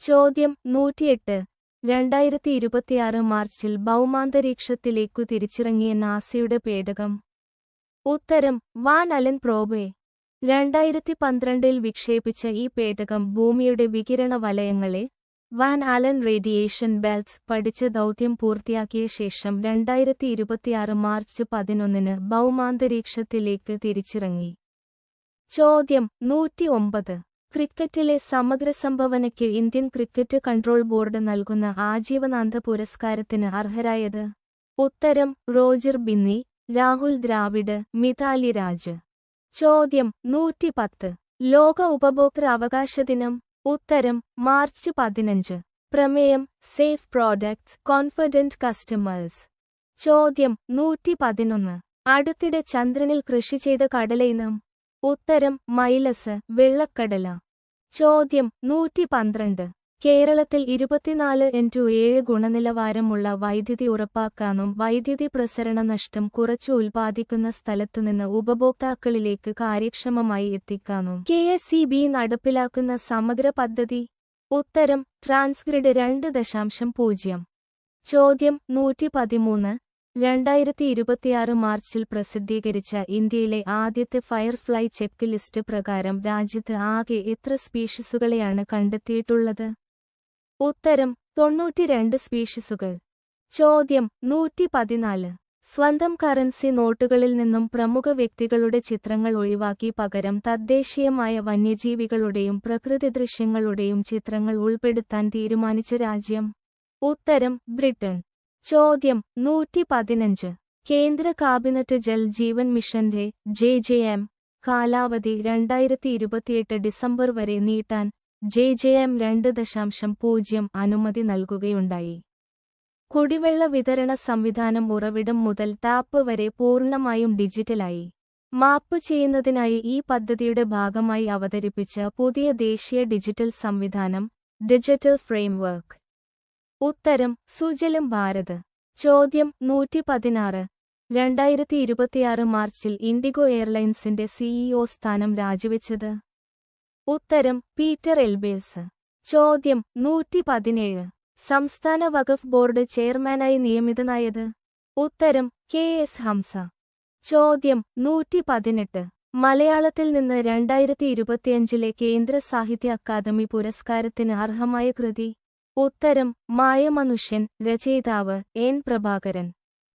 ചോദ്യം 108. 2026 മാർച്ചിൽ ഭൗമാന്തരീക്ഷത്തിലേക്കു തിരിച്ചിറങ്ങിയ നാസയുടെ പേടകം. ഉത്തരം വാൻ അലൻ പ്രോബ്. 2012 വിക്ഷേപിച്ച ഈ പേടകം ഭൂമിയുടെ വികിരണ വലയങ്ങളെ വാൻ ആലൻ റേഡിയേഷൻ ബെൽറ്റ്സ് പഠിച്ച് ദൗത്യം പൂർത്തിയാക്കിയ ശേഷം 2026 മാർച്ച് 11 ഭൗമാന്തരീക്ഷത്തിലേക്ക് തിരിച്ചിറങ്ങി. ചോദ്യം 109. ക്രിക്കറ്റിലെ സമഗ്ര സംഭാവനയ്ക്ക് ഇന്ത്യൻ ക്രിക്കറ്റ് കൺട്രോൾ ബോർഡ് നൽകുന്ന ആജീവനാന്ത പുരസ്കാരത്തിന് അർഹരായത്. ഉത്തരം റോജർ ബിന്നി, രാഹുൽ ദ്രാവിഡ്, മിതാലി രാജ്. ചോദ്യം 110. ലോക ഉപഭോക്തൃ അവകാശ ദിനം. ഉത്തരം മാർച്ച് 15. പ്രമേയം സേഫ് പ്രോഡക്ട്സ്, കോൺഫിഡന്റ് കസ്റ്റമേഴ്സ്. ചോദ്യം 111. അടുത്തിടെ ചന്ദ്രനിൽ കൃഷി ചെയ്ത കടലയിനം. ഉത്തരം മൈലസ്, വെള്ളക്കടല. ചോദ്യം 112. കേരളത്തിൽ 24x7 ഗുണനിലവാരമുള്ള വൈദ്യുതി ഉറപ്പാക്കാനും വൈദ്യുതി പ്രസരണ നഷ്ടം കുറച്ചു ഉൽപ്പാദിക്കുന്ന സ്ഥലത്തുനിന്ന് ഉപഭോക്താക്കളിലേക്ക് കാര്യക്ഷമമായി എത്തിക്കാനും KSEB നടപ്പിലാക്കുന്ന സമഗ്ര പദ്ധതി. ഉത്തരം ട്രാൻസ്ഗ്രിഡ് 2.0. ചോദ്യം 113. 2026 മാർച്ചിൽ പ്രസിദ്ധീകരിച്ച ഇന്ത്യയിലെ ആദ്യത്തെ ഫയർഫ്ലൈ ചെക്ക് ലിസ്റ്റ് പ്രകാരം രാജ്യത്ത് ആകെ എത്ര സ്പീഷീസുകളെയാണ് കണ്ടെത്തിയിട്ടുള്ളത്? ഉത്തരം 92 സ്പീഷീസുകൾ. ചോദ്യം 114. സ്വന്തം കറൻസി നോട്ടുകളിൽ നിന്നും പ്രമുഖ വ്യക്തികളുടെ ചിത്രങ്ങൾ ഒഴിവാക്കി പകരം തദ്ദേശീയമായ വന്യജീവികളുടെയും പ്രകൃതി ദൃശ്യങ്ങളുടെയും ചിത്രങ്ങൾ ഉൾപ്പെടുത്താൻ തീരുമാനിച്ച രാജ്യം. ഉത്തരം ബ്രിട്ടൻ. ചോദ്യം 115. കേന്ദ്ര കാബിനറ്റ് ജൽ ജീവൻ മിഷന്റെ JJM കാലാവധി 2028 ഡിസംബർ വരെ നീട്ടാൻ JJM 2.0 അനുമതി നൽകുകയുണ്ടായി. കുടിവെള്ള വിതരണ സംവിധാനം ഉറവിടം മുതൽ ടാപ്പ് വരെ പൂർണ്ണമായും ഡിജിറ്റലായി. മാപ്പ് ചെയ്യുന്നതിനായി ഈ പദ്ധതിയുടെ ഭാഗമായി അവതരിപ്പിച്ച പുതിയ ദേശീയ ഡിജിറ്റൽ സംവിധാനം ഡിജിറ്റൽ ഫ്രെയിംവർക്ക്. ഉത്തരം സുജലം ഭാരത്. ചോദ്യം 116. 2026 മാർച്ചിൽ ഇൻഡിഗോ എയർലൈൻസിന്റെ CEO സ്ഥാനം രാജിവെച്ചത്. ഉത്തരം പീറ്റർ എൽബേഴ്സ്. ചോദ്യം 117. സംസ്ഥാന വഖഫ് ബോർഡ് ചെയർമാനായി നിയമിതനായത്. ഉത്തരം KS ഹംസ. ചോദ്യം 118. മലയാളത്തിൽ നിന്ന് 2025 കേന്ദ്ര സാഹിത്യ അക്കാദമി പുരസ്കാരത്തിന് അർഹമായ കൃതി. ഉത്തരം മായമനുഷ്യൻ, രചയിതാവ് N പ്രഭാകരൻ.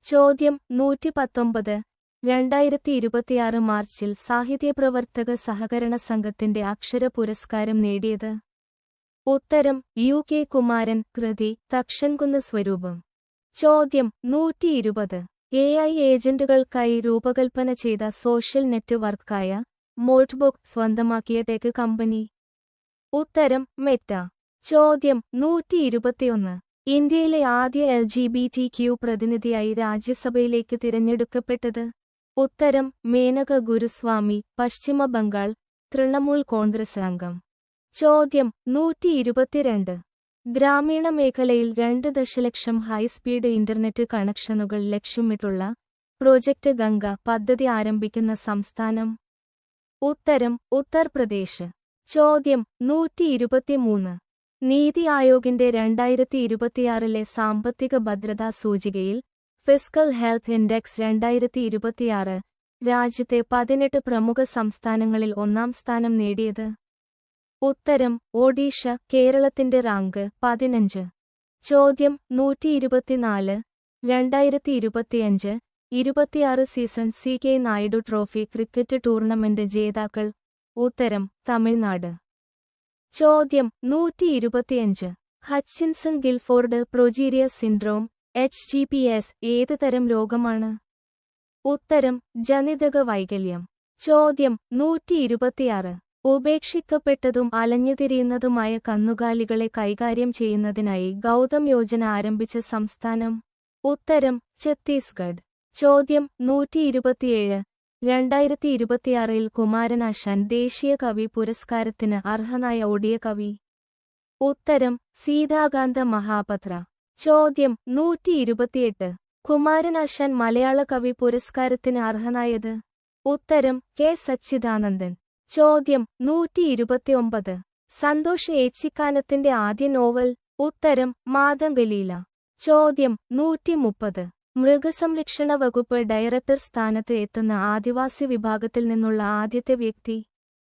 ചോദ്യം 119. 2026 മാർച്ചിൽ സാഹിത്യപ്രവർത്തക സഹകരണ സംഘത്തിന്റെ അക്ഷര പുരസ്കാരം നേടിയത്. ഉത്തരം UK കുമാരൻ. കൃതി തക്ഷൻകുന്ന് സ്വരൂപം. ചോദ്യം 120. AI ഏജന്റുകൾക്കായി രൂപകൽപ്പന ചെയ്ത സോഷ്യൽ നെറ്റ്വർക്കായ മോൾട്ട്ബുക്ക് സ്വന്തമാക്കിയ ടെക് കമ്പനി. ഉത്തരം മെറ്റ. ചോദ്യം 121. ഇന്ത്യയിലെ ആദ്യ LGBTQ പ്രതിനിധിയായി രാജ്യസഭയിലേക്ക് തിരഞ്ഞെടുക്കപ്പെട്ടത്. ഉത്തരം മേനക ഗുരുസ്വാമി, പശ്ചിമ ബംഗാൾ, തൃണമൂൽ കോൺഗ്രസ് അംഗം. ചോദ്യം 122. ഗ്രാമീണ മേഖലയിൽ 2 ദശലക്ഷം ഹൈസ്പീഡ് ഇന്റർനെറ്റ് കണക്ഷനുകൾ ലക്ഷ്യമിട്ടുള്ള പ്രോജക്റ്റ് ഗംഗ പദ്ധതി ആരംഭിക്കുന്ന സംസ്ഥാനം. ഉത്തരം ഉത്തർപ്രദേശ്. ചോദ്യം 123. നീതി ആയോഗിന്റെ 2026 സാമ്പത്തിക ഭദ്രതാ സൂചികയിൽ ഫിസ്ക്കൽ ഹെൽത്ത് ഇൻഡെക്സ് 2026 രാജ്യത്തെ 18 പ്രമുഖ സംസ്ഥാനങ്ങളിൽ ഒന്നാം സ്ഥാനം നേടിയത്. ഉത്തരം ഒഡീഷ. കേരളത്തിന്റെ റാങ്ക് 15. ചോദ്യം 124. 2025, 26 season CK Naidu trophy cricket tournament ജേതാക്കൾ. ഉത്തരം തമിഴ്നാട്. ചോദ്യം 125. Hutchinson Gilford progeria syndrome HGPS ഏത് തരം രോഗമാണ്? ഉത്തരം ജനിതക വൈകല്യം. ചോദ്യം 126. ഉപേക്ഷിക്കപ്പെട്ടതും അലഞ്ഞുതിരിയുന്നതുമായ കന്നുകാലികളെ കൈകാര്യം ചെയ്യുന്നതിനായി ഗൗതം യോജന ആരംഭിച്ച സംസ്ഥാനം? ഉത്തരം ഛത്തീസ്ഗഡ്. ചോദ്യം 127. 2026 കുമാരനാശാൻ ദേശീയ കവി പുരസ്കാരത്തിന് അർഹനായ ഒഡിയ കവി? ഉത്തരം സീതാകാന്ത മഹാപത്ര. ചോദ്യം 128. കുമാരനാശാൻ മലയാള കവി പുരസ്കാരത്തിന് അർഹനായത്? ഉത്തരം കെ സച്ചിദാനന്ദൻ. ചോദ്യം 129. സന്തോഷ് ഏച്ചിക്കാനത്തിന്റെ ആദ്യ നോവൽ? ഉത്തരം മാതംഗലീല. ചോദ്യം 130. മൃഗസംരക്ഷണ വകുപ്പ് ഡയറക്ടർ സ്ഥാനത്ത് എത്തുന്ന ആദിവാസി വിഭാഗത്തിൽ നിന്നുള്ള ആദ്യത്തെ വ്യക്തി?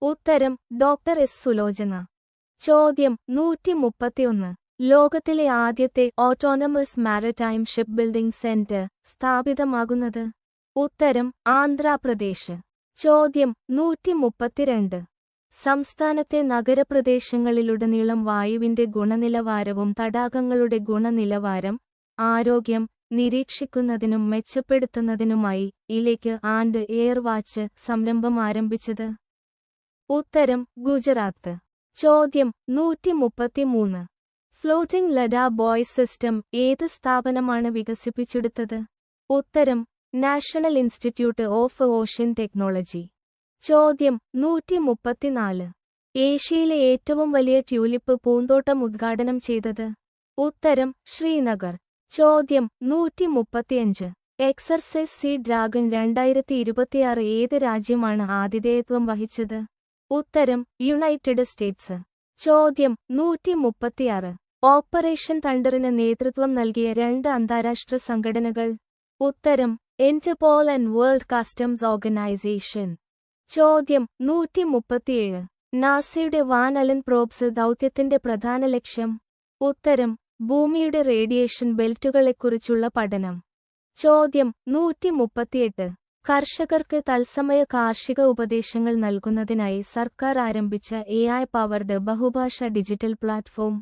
ഉത്തരം ഡോക്ടർ എസ് സുലോചന. ചോദ്യം 131. ലോകത്തിലെ ആദ്യത്തെ autonomous maritime ship building centre സ്ഥാപിതമാകുന്നത്? ഉത്തരം ആന്ധ്രാപ്രദേശ്. ചോദ്യം 132. സംസ്ഥാനത്തെ നഗരപ്രദേശങ്ങളിലുടനീളം വായുവിന്റെ ഗുണനിലവാരവും തടാകങ്ങളുടെ ഗുണനിലവാരം ആരോഗ്യം നിരീക്ഷിക്കുന്നതിനും മെച്ചപ്പെടുത്തുന്നതിനുമായി ഇലേക്ക് ആൻഡ് എയർ വാച്ച് സംരംഭം ആരംഭിച്ചത്? ഉത്തരം ഗുജറാത്ത്. ചോദ്യം 133. ഫ്ലോട്ടിംഗ് ലഡാ ബോയ്സ് സിസ്റ്റം ഏത് സ്ഥാപനമാണ് വികസിപ്പിച്ചെടുത്തത്? ഉത്തരം national institute of ocean technology. ചോദ്യം 134. ഏഷ്യയിലെ ഏറ്റവും വലിയ ട്യൂലിപ്പ് പൂന്തോട്ടം ഉദ്ഘാടനം ചെയ്തത്? ഉത്തരം ശ്രീനഗർ. ചോദ്യം 135. എക്സർസൈസ് സീ ഡ്രാഗൺ 2026 ഏത് രാജ്യമാണ് ആതിഥേയത്വം വഹിച്ചത്? ഉത്തരം യുണൈറ്റഡ് സ്റ്റേറ്റ്സ്. ചോദ്യം 136. ഓപ്പറേഷൻ തണ്ടറിന് നേതൃത്വം നൽകിയ 2 അന്താരാഷ്ട്ര സംഘടനകൾ? ഉത്തരം Interpol and world customs organisation. ചോദ്യം 137. നാസയുടെ വാൻ അലൻ പ്രോബ്സ് ദൗത്യത്തിന്റെ പ്രധാന ലക്ഷ്യം? ഉത്തരം ഭൂമിയുടെ റേഡിയേഷൻ ബെൽറ്റുകളെക്കുറിച്ചുള്ള പഠനം. ചോദ്യം 138. കർഷകർക്ക് തത്സമയ കാർഷിക ഉപദേശങ്ങൾ നൽകുന്നതിനായി സർക്കാർ ആരംഭിച്ച AI പവർഡ് ബഹുഭാഷ ഡിജിറ്റൽ പ്ലാറ്റ്ഫോം?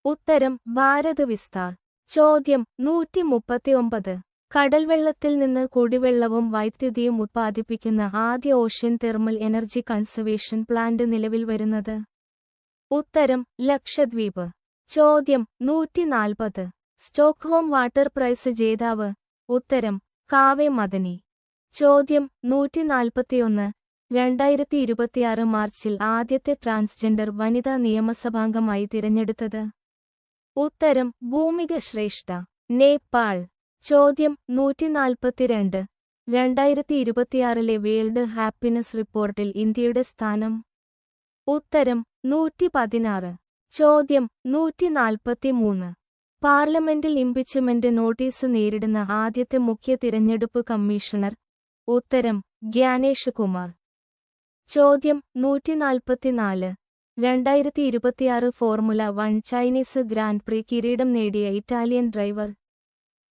ഉത്തരം ഭാരത് വിസ്താർ. ചോദ്യം 139. കടൽവെള്ളത്തിൽ നിന്ന് കുടിവെള്ളവും വൈദ്യുതിയും ഉത്പാദിപ്പിക്കുന്ന ആദ്യ ocean thermal energy conservation plant നിലവിൽ വരുന്നത്? ഉത്തരം ലക്ഷദ്വീപ്. ചോദ്യം 140. സ്റ്റോക്ക്ഹോം വാട്ടർ പ്രൈസ് ജേതാവ്? ഉത്തരം കാവെ മദനി. ചോദ്യം 141. 2026 മാർച്ചിൽ ആദ്യത്തെ ട്രാൻസ്ജെൻഡർ വനിതാ നിയമസഭാംഗമായി തിരഞ്ഞെടുത്തത്? ഉത്തരം ഭൂമിക ശ്രേഷ്ഠ, നേപ്പാൾ. ചോദ്യം 142. 2026 വേൾഡ് ഹാപ്പിനെസ് റിപ്പോർട്ടിൽ ഇന്ത്യയുടെ സ്ഥാനം? ഉത്തരം 116. ചോദ്യം 143. പാർലമെന്റിൽ ഇംപീച്ച്മെന്റ് നോട്ടീസ് നേരിടുന്ന ആദ്യത്തെ മുഖ്യ തിരഞ്ഞെടുപ്പ് കമ്മീഷണർ? ഉത്തരം ഗ്യാനേഷ് കുമാർ. ചോദ്യം 144. 2026 ഫോർമുല 1 ചൈനീസ് ഗ്രാൻഡ് പ്രീ കിരീടം നേടിയ ഇറ്റാലിയൻ ഡ്രൈവർ?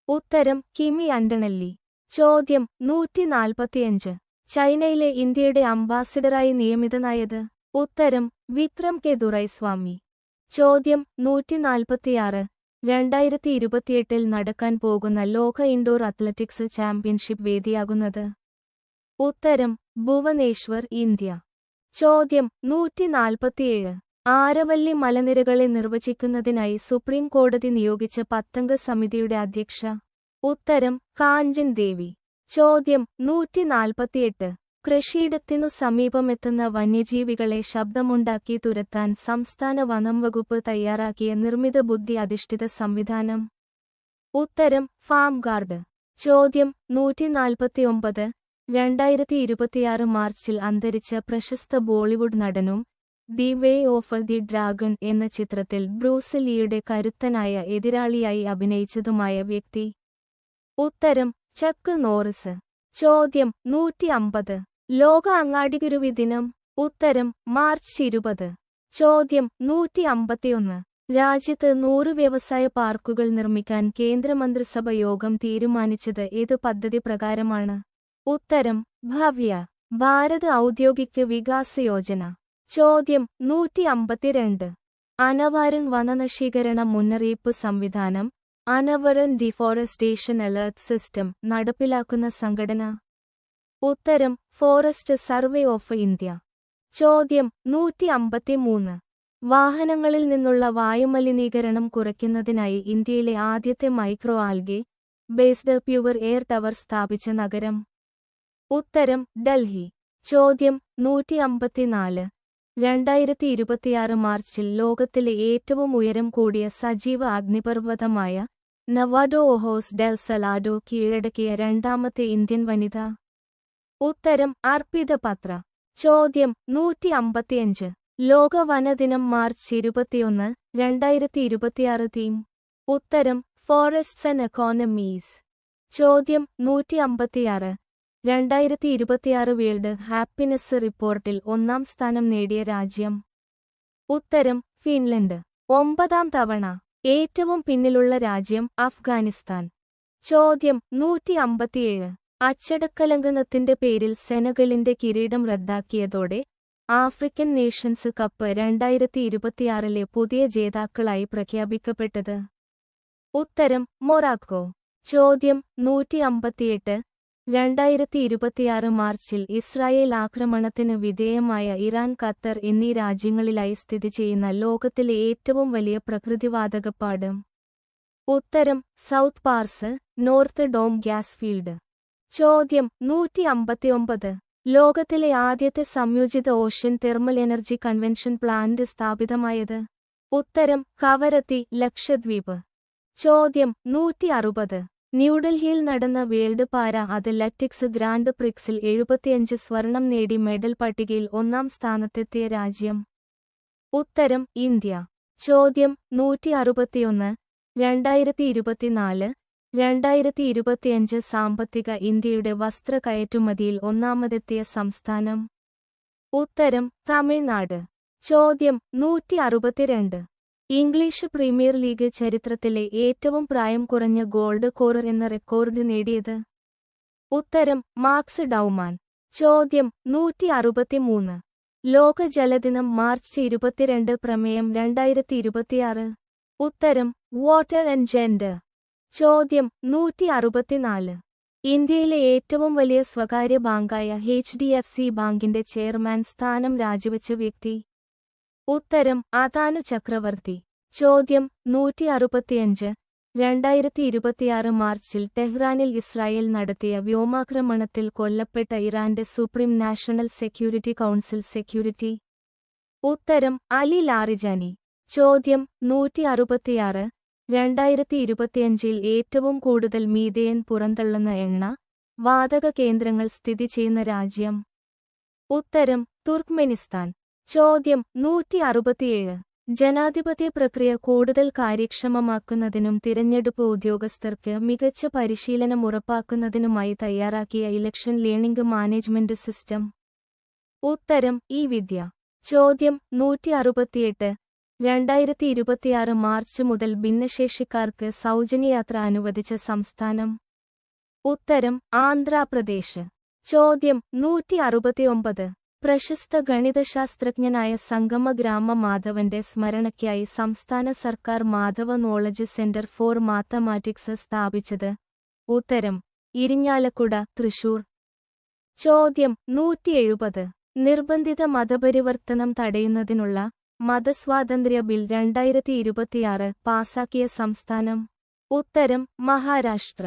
ഉത്തരം കിമി അന്റണല്ലി. ചോദ്യം 145. ചൈനയിലെ ഇന്ത്യയുടെ അംബാസിഡറായി നിയമിതനായത്? ഉത്തരം വിക്രം കെ ദുറൈസ്വാമി. ചോദ്യം 146. 2028 നടക്കാൻ പോകുന്ന ലോക ഇൻഡോർ അത്ലറ്റിക്സ് ചാമ്പ്യൻഷിപ്പ് വേദിയാകുന്നത്? ഉത്തരം ഭുവനേശ്വർ, ഇന്ത്യ. ചോദ്യം 147. ആരവല്ലി മലനിരകളെ നിർവചിക്കുന്നതിനായി സുപ്രീം കോടതി നിയോഗിച്ച 10-അംഗ സമിതിയുടെ അധ്യക്ഷ? ഉത്തരം കാഞ്ചൻ ദേവി. ചോദ്യം 148. കൃഷിയിടത്തിനു സമീപമെത്തുന്ന വന്യജീവികളെ ശബ്ദമുണ്ടാക്കി തുരത്താൻ സംസ്ഥാന വനം വകുപ്പ് തയ്യാറാക്കിയ നിർമ്മിത ബുദ്ധി അധിഷ്ഠിത സംവിധാനം? ഉത്തരം ഫാം ഗാർഡ്. ചോദ്യം 149. 2026 മാർച്ചിൽ അന്തരിച്ച പ്രശസ്ത ബോളിവുഡ് നടനും the way of the dragon എന്ന ചിത്രത്തിൽ ബ്രൂസ് ലീയുടെ കരുത്തനായ എതിരാളിയായി അഭിനയിച്ചതുമായ വ്യക്തി? ഉത്തരം ചക്ക് നോറിസ്. ചോദ്യം 150. ലോക അങ്ങാടിക്കുരുവി ദിനം? ഉത്തരം മാർച്ച് 20. ചോദ്യം 151. രാജ്യത്ത് 100 വ്യവസായ പാർക്കുകൾ നിർമ്മിക്കാൻ കേന്ദ്രമന്ത്രിസഭ യോഗം തീരുമാനിച്ചത് ഏത് പദ്ധതി പ്രകാരമാണ്? ഉത്തരം ഭവ്യ ഭാരത് ഔദ്യോഗിക് വികാസ് യോജന. ചോദ്യം 152. അനവരൻ വനനശീകരണ മുന്നറിയിപ്പ് സംവിധാനം അനവരൻ ഡിഫോറസ്റ്റേഷൻ അലേർട്ട് സിസ്റ്റം നടപ്പിലാക്കുന്ന സംഘടന? ഉത്തരം ഫോറസ്റ്റ് സർവേ ഓഫ് ഇന്ത്യ. ചോദ്യം 153. വാഹനങ്ങളിൽ നിന്നുള്ള വായുമലിനീകരണം കുറയ്ക്കുന്നതിനായി ഇന്ത്യയിലെ ആദ്യത്തെ micro algae based pure air tower സ്ഥാപിച്ച നഗരം? ഉത്തരം ഡൽഹി. ചോദ്യം 154. 2026 മാർച്ചിൽ ലോകത്തിലെ ഏറ്റവും ഉയരം കൂടിയ സജീവ അഗ്നിപർവ്വതമായ നവാഡോ ഓഹോസ് ഡെൽ സലാഡോ കീഴടക്കിയ രണ്ടാമത്തെ ഇന്ത്യൻ വനിത? ഉത്തരം അർപ്പിത പത്ര. ചോദ്യം 155. ലോക വനദിനം മാർച്ച് 21, 2026 തീം? ഉത്തരം ഫോറസ്റ്സ് ആൻഡ് എക്കോണമീസ്. ചോദ്യം 156. 2026 വേൾഡ് ഹാപ്പിനെസ് റിപ്പോർട്ടിൽ ഒന്നാം സ്ഥാനം നേടിയ രാജ്യം? ഉത്തരം ഫിൻലൻഡ്. 9ാം തവണ. ഏറ്റവും പിന്നിലുള്ള രാജ്യം അഫ്ഗാനിസ്ഥാൻ. ചോദ്യം 157. അച്ചടക്കലംഘനത്തിന്റെ പേരിൽ സെനഗലിന്റെ കിരീടം റദ്ദാക്കിയതോടെ ആഫ്രിക്കൻ നേഷൻസ് കപ്പ് 2026 പുതിയ ജേതാക്കളായി പ്രഖ്യാപിക്കപ്പെട്ടത്? ഉത്തരം മൊറാക്കോ. ചോദ്യം 158. 2026 മാർച്ചിൽ ഇസ്രായേൽ ആക്രമണത്തിന് വിധേയമായ ഇറാൻ, ഖത്തർ എന്നീ രാജ്യങ്ങളിലായി സ്ഥിതി ചെയ്യുന്ന ലോകത്തിലെ ഏറ്റവും വലിയ പ്രകൃതിവാതക പാടം? ഉത്തരം South Pars North Dome gas field. ചോദ്യം 159. ലോകത്തിലെ ആദ്യത്തെ സംയോജിത ocean thermal energy convention plant സ്ഥാപിതമായത്? ഉത്തരം കവരത്തി, ലക്ഷദ്വീപ്. ചോദ്യം 160. ന്യൂഡൽഹിയിൽ നടന്ന വേൾഡ് പാരാ അത്ലറ്റിക്സ് ഗ്രാൻഡ് പ്രിക്സിൽ 75 സ്വർണം നേടി മെഡൽ പട്ടികയിൽ ഒന്നാം സ്ഥാനത്തെത്തിയ രാജ്യം? ഉത്തരം ഇന്ത്യ. ചോദ്യം 161. 2024, 2025 സാമ്പത്തിക ഇന്ത്യയുടെ വസ്ത്ര കയറ്റുമതിയിൽ ഒന്നാമതെത്തിയ സംസ്ഥാനം? ഉത്തരം തമിഴ്നാട്. ചോദ്യം 162. ഇംഗ്ലീഷ് പ്രീമിയർ ലീഗ് ചരിത്രത്തിലെ ഏറ്റവും പ്രായം കുറഞ്ഞ ഗോൾഡ് സ്കോറർ എന്ന റെക്കോർഡ് നേടിയത്? ഉത്തരം മാർക്സ് ഡൗമാൻ. ചോദ്യം 163. ലോക ജലദിനം മാർച്ച് 22 പ്രമേയം 2026? ഉത്തരം വാട്ടർ ആൻഡ് ജെൻഡർ. ചോദ്യം 164. ഇന്ത്യയിലെ ഏറ്റവും വലിയ സ്വകാര്യ ബാങ്കായ HDFC ബാങ്കിന്റെ ചെയർമാൻ സ്ഥാനം രാജിവെച്ച വ്യക്തി? ഉത്തരം അതാനു ചക്രവർത്തി. ചോദ്യം 165. 2026 മാർച്ചിൽ ടെഹ്റാനിൽ ഇസ്രായേൽ നടത്തിയ വ്യോമാക്രമണത്തിൽ കൊല്ലപ്പെട്ട ഇറാന്റെ supreme national security council security? ഉത്തരം അലി ലാറിജാനി. ചോദ്യം 166. 2025 ഏറ്റവും കൂടുതൽ മീഥേൻ പുറന്തള്ളുന്ന എണ്ണ വാതക കേന്ദ്രങ്ങൾ സ്ഥിതി ചെയ്യുന്ന രാജ്യം? ഉത്തരം തുർക്ക്മെനിസ്ഥാൻ. ചോദ്യം 167. ജനാധിപത്യ പ്രക്രിയ കൂടുതൽ കാര്യക്ഷമമാക്കുന്നതിനും തിരഞ്ഞെടുപ്പ് ഉദ്യോഗസ്ഥർക്ക് മികച്ച പരിശീലനം ഉറപ്പാക്കുന്നതിനുമായി തയ്യാറാക്കിയ ഇലക്ഷൻ ലേണിംഗ് മാനേജ്മെന്റ് സിസ്റ്റം? ഉത്തരം ഇ-വിദ്യ. ചോദ്യം 168. 2026 മാർച്ച് മുതൽ ഭിന്നശേഷിക്കാർക്ക് സൗജന്യയാത്ര അനുവദിച്ച സംസ്ഥാനം? ഉത്തരം ആന്ധ്രാപ്രദേശ്. ചോദ്യം 169. പ്രശസ്ത ഗണിതശാസ്ത്രജ്ഞനായ സംഗമ ഗ്രാമ മാധവന്റെ സ്മരണയ്ക്കായി സംസ്ഥാന സർക്കാർ Madhava knowledge centre for mathematics സ്ഥാപിച്ചത്? ഉത്തരം ഇരിഞ്ഞാലക്കുട, തൃശൂർ. ചോദ്യം 170. നിർബന്ധിത മതപരിവർത്തനം തടയുന്നതിനുള്ള മതസ്വാതന്ത്ര്യ ബിൽ 2026 പാസാക്കിയ സംസ്ഥാനം? ഉത്തരം മഹാരാഷ്ട്ര.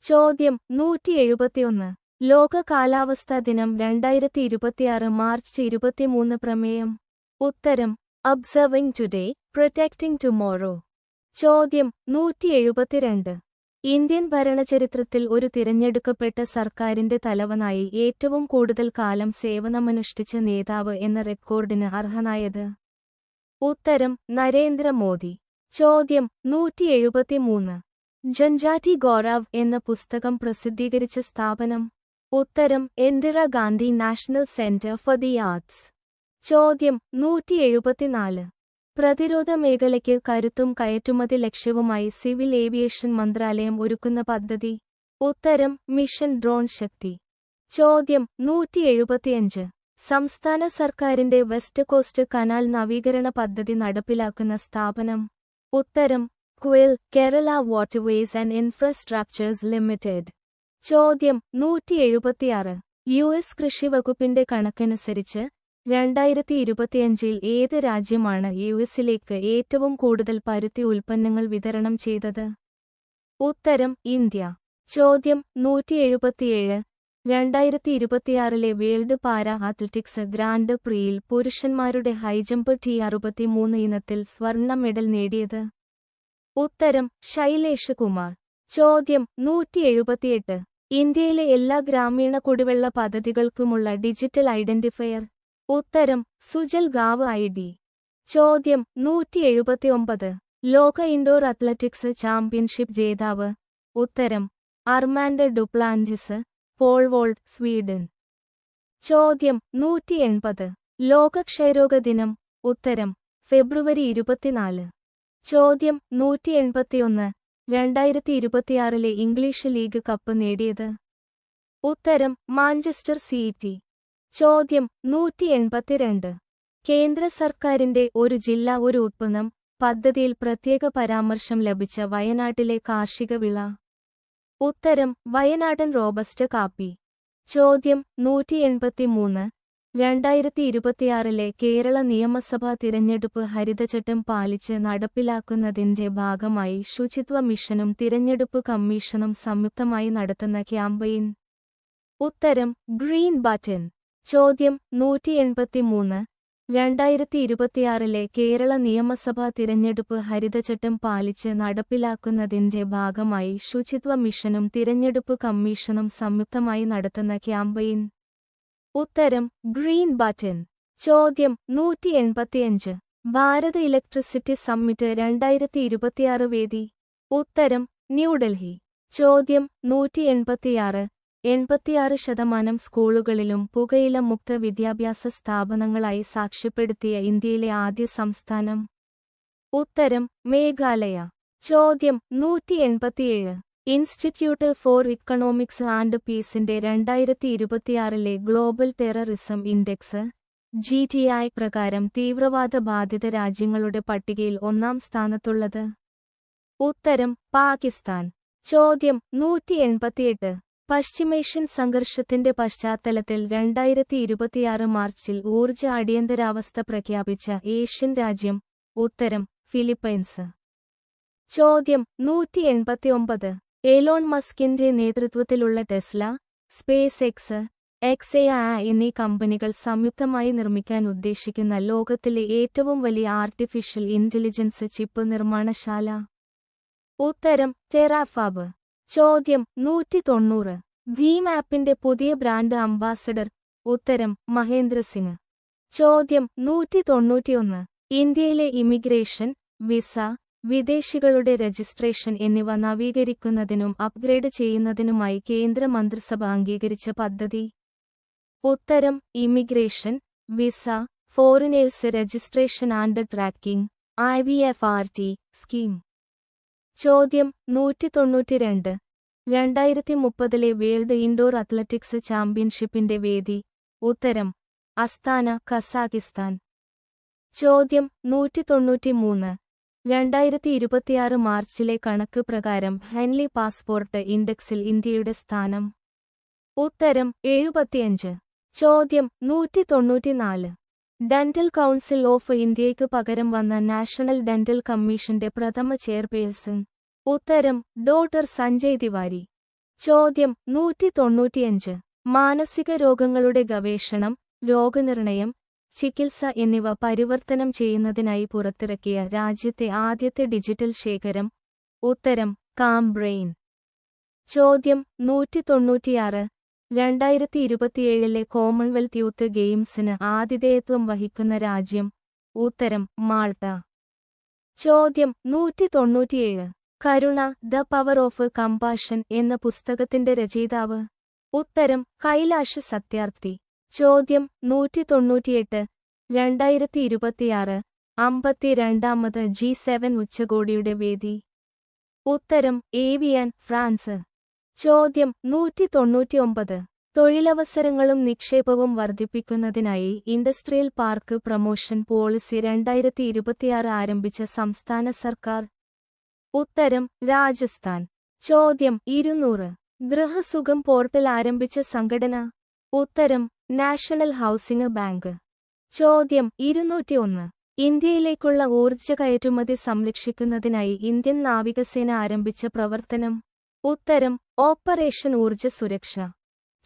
ചോദ്യം 171. ലോക കാലാവസ്ഥാ ദിനം 2026 മാർച്ച് 23 പ്രമേയം? ഉത്തരം ഒബ്സർവിംഗ് ടുഡേ, പ്രൊട്ടക്ടിംഗ് ടുമോറോ. ചോദ്യം 172. ഇന്ത്യൻ ഭരണചരിത്രത്തിൽ ഒരു തിരഞ്ഞെടുക്കപ്പെട്ട സർക്കാരിന്റെ തലവനായി ഏറ്റവും കൂടുതൽ കാലം സേവനമനുഷ്ഠിച്ച നേതാവ് എന്ന റെക്കോർഡിന് അർഹനായത്? ഉത്തരം നരേന്ദ്രമോദി. ചോദ്യം 173. ജൻജാതി ഗൗരവ് എന്ന പുസ്തകം പ്രസിദ്ധീകരിച്ച സ്ഥാപനം? ഉത്തരം Indira Gandhi national centre for the arts. ചോദ്യം 174. പ്രതിരോധ മേഖലയ്ക്ക് കരുത്തും കയറ്റുമതി ലക്ഷ്യവുമായി സിവിൽ ഏവിയേഷൻ മന്ത്രാലയം ഒരുക്കുന്ന പദ്ധതി. ഉത്തരം മിഷൻ ഡ്രോൺ ശക്തി. ചോദ്യം 175. സംസ്ഥാന സർക്കാരിന്റെ വെസ്റ്റ് കോസ്റ്റ് കനാൽ നവീകരണ പദ്ധതി നടപ്പിലാക്കുന്ന സ്ഥാപനം. ഉത്തരം KWIL Kerala waterways and infrastructures limited. ചോദ്യം 176. US കൃഷി വകുപ്പിന്റെ കണക്കനുസരിച്ച് 2025 ഏത് രാജ്യമാണ് USലേക്ക് ഏറ്റവും കൂടുതൽ പരുത്തി ഉൽപ്പന്നങ്ങൾ വിതരണം ചെയ്തത്? ഉത്തരം ഇന്ത്യ. ചോദ്യം 177. 2026 വേൾഡ് പാരാ അത്ലറ്റിക്സ് ഗ്രാൻഡ് പ്രിയിൽ പുരുഷന്മാരുടെ ഹൈജമ്പ് T63 ഇനത്തിൽ സ്വർണ്ണ മെഡൽ നേടിയത്? ഉത്തരം ശൈലേഷ് കുമാർ. ചോദ്യം 178. ഇന്ത്യയിലെ എല്ലാ ഗ്രാമീണ കുടിവെള്ള പദ്ധതികൾക്കുമുള്ള ഡിജിറ്റൽ ഐഡന്റിഫയർ. ഉത്തരം സുജൽ ഗാവ് ID. ചോദ്യം 179. ലോക ഇൻഡോർ അത്ലറ്റിക്സ് ചാമ്പ്യൻഷിപ്പ് ജേതാവ്. ഉത്തരം Armand Duplantis, Paul volt, Sweden. ചോദ്യം 180. ലോക ക്ഷയരോഗ ദിനം. ഉത്തരം ഫെബ്രുവരി 24. ചോദ്യം 181. 2026 ഇംഗ്ലീഷ് ലീഗ് കപ്പ് നേടിയത്? ഉത്തരം മാഞ്ചസ്റ്റർ സിറ്റി. ചോദ്യം 182. കേന്ദ്ര സർക്കാരിന്റെ ഒരു ജില്ല ഒരു ഉത്പന്നം പദ്ധതിയിൽ പ്രത്യേക പരാമർശം ലഭിച്ച വയനാട്ടിലെ കാർഷിക വിള. ഉത്തരം വയനാടൻ റോബസ്റ്റ് കാപ്പി. ചോദ്യം 183. 2026 കേരള നിയമസഭാ തിരഞ്ഞെടുപ്പ് ഹരിതചട്ടം പാലിച്ച് നടപ്പിലാക്കുന്നതിന്റെ ഭാഗമായി ശുചിത്വ മിഷനും തിരഞ്ഞെടുപ്പ് കമ്മീഷനും സംയുക്തമായി നടത്തുന്ന ക്യാമ്പയിൻ. ഉത്തരം ഗ്രീൻ ബട്ടൺ. ചോദ്യം 183. 2026 കേരള നിയമസഭാ തിരഞ്ഞെടുപ്പ് ഹരിതചട്ടം പാലിച്ച് നടപ്പിലാക്കുന്നതിന്റെ ഭാഗമായി ശുചിത്വ മിഷനും തിരഞ്ഞെടുപ്പ് കമ്മീഷനും സംയുക്തമായി നടത്തുന്ന ക്യാമ്പയിൻ. ഉത്തരം ഗ്രീൻ ബട്ടൺ. ചോദ്യം 185. ഭാരത് ഇലക്ട്രിസിറ്റി സമ്മിറ്റ് 2026 വേദി. ഉത്തരം ന്യൂഡൽഹി. ചോദ്യം 186. 86% സ്കൂളുകളിലും പുകയില മുക്ത വിദ്യാഭ്യാസ സ്ഥാപനങ്ങളായി സാക്ഷ്യപ്പെടുത്തിയ ഇന്ത്യയിലെ ആദ്യ സംസ്ഥാനം. ഉത്തരം മേഘാലയ. ചോദ്യം 187. ഇൻസ്റ്റിറ്റ്യൂട്ട് ഫോർ ഇക്കണോമിക്സ് ആൻഡ് പീസിന്റെ 2026 ഗ്ലോബൽ ടെററിസം ഇൻഡെക്സ് GTI പ്രകാരം തീവ്രവാദ ബാധിത രാജ്യങ്ങളുടെ പട്ടികയിൽ 1-ാം സ്ഥാനത്തുള്ളത്? ഉത്തരം പാകിസ്ഥാൻ. ചോദ്യം 188. പശ്ചിമേഷ്യൻ സംഘർഷത്തിന്റെ പശ്ചാത്തലത്തിൽ 2026 മാർച്ചിൽ ഊർജ്ജ അടിയന്തരാവസ്ഥ പ്രഖ്യാപിച്ച ഏഷ്യൻ രാജ്യം. ഉത്തരം ഫിലിപ്പൈൻസ്. ചോദ്യം 189. എലോൺ മസ്കിന്റെ നേതൃത്വത്തിലുള്ള ടെസ്ല, സ്പേസ് എക്സ്, XAI എന്നീ കമ്പനികൾ സംയുക്തമായി നിർമ്മിക്കാൻ ഉദ്ദേശിക്കുന്ന ലോകത്തിലെ ഏറ്റവും വലിയ ആർട്ടിഫിഷ്യൽ ഇന്റലിജൻസ് ചിപ്പ് നിർമ്മാണശാല. ഉത്തരം ടെറാഫാബ്. ചോദ്യം 190. ഭീം ആപ്പിന്റെ പുതിയ ബ്രാൻഡ് അംബാസഡർ. ഉത്തരം മഹേന്ദ്ര സിംഗ്. ചോദ്യം 191. ഇന്ത്യയിലെ ഇമിഗ്രേഷൻ, വിസ, വിദേശികളുടെ രജിസ്ട്രേഷൻ എന്നിവ നവീകരിക്കുന്നതിനും അപ്ഗ്രേഡ് ചെയ്യുന്നതിനുമായി കേന്ദ്ര മന്ത്രിസഭ അംഗീകരിച്ച പദ്ധതി. ഉത്തരം immigration, visa, foreigners registration and tracking IVFRT scheme. ചോദ്യം 192. 2030 വേൾഡ് ഇൻഡോർ അത്ലറ്റിക്സ് ചാമ്പ്യൻഷിപ്പിന്റെ വേദി. ഉത്തരം അസ്താന, കസാഖിസ്ഥാൻ. ചോദ്യം 193. 2026 മാർച്ചിലെ കണക്ക് പ്രകാരം ഹെൻലി പാസ്പോർട്ട് ഇൻഡെക്സിൽ ഇന്ത്യയുടെ സ്ഥാനം. ഉത്തരം 75. ചോദ്യം 194. ഡെന്റൽ കൗൺസിൽ ഓഫ് ഇന്ത്യയ്ക്ക് പകരം വന്ന നാഷണൽ ഡെന്റൽ കമ്മീഷന്റെ പ്രഥമ ചെയർപേഴ്സൺ. ഉത്തരം ഡോക്ടർ സഞ്ജയ് തിവാരി. ചോദ്യം 195. മാനസിക രോഗങ്ങളുടെ ഗവേഷണം, രോഗനിർണയം, ചികിത്സ എന്നിവ പരിവർത്തനം ചെയ്യുന്നതിനായി പുറത്തിറക്കിയ രാജ്യത്തെ ആദ്യത്തെ ഡിജിറ്റൽ ശേഖരം. ഉത്തരം കാം ബ്രെയിൻ. ചോദ്യം 196. 2027 കോമൺവെൽത്ത് യൂത്ത് ഗെയിംസിന് ആതിഥേയത്വം വഹിക്കുന്ന രാജ്യം. ഉത്തരം മാൾട്ട. ചോദ്യം 197. കരുണ, ദ പവർ ഓഫ് കമ്പാഷൻ എന്ന പുസ്തകത്തിന്റെ രചയിതാവ്. ഉത്തരം കൈലാഷ് സത്യാർത്ഥി. ചോദ്യം 198. 2026 52ാമത് G7 ഉച്ചകോടിയുടെ വേദി? ഉത്തരം ഏവിയാൻ, ഫ്രാൻസ്. ചോദ്യം 199. തൊഴിലവസരങ്ങളും നിക്ഷേപവും വർദ്ധിപ്പിക്കുന്നതിനായി ഇൻഡസ്ട്രിയൽ പാർക്ക് പ്രൊമോഷൻ പോളിസി 2026 ആരംഭിച്ച സംസ്ഥാന സർക്കാർ? ഉത്തരം രാജസ്ഥാൻ. ചോദ്യം 200. ഗൃഹസുഖം പോർട്ടൽ ആരംഭിച്ച സംഘടന? ഉത്തരം നാഷണൽ ഹൗസിംഗ് ബാങ്ക്. ചോദ്യം 201. ഇന്ത്യയിലേക്കുള്ള ഊർജ്ജ കയറ്റുമതി സംരക്ഷിക്കുന്നതിനായി ഇന്ത്യൻ നാവികസേന ആരംഭിച്ച പ്രവർത്തനം? ഉത്തരം ഓപ്പറേഷൻ ഊർജ്ജ സുരക്ഷ.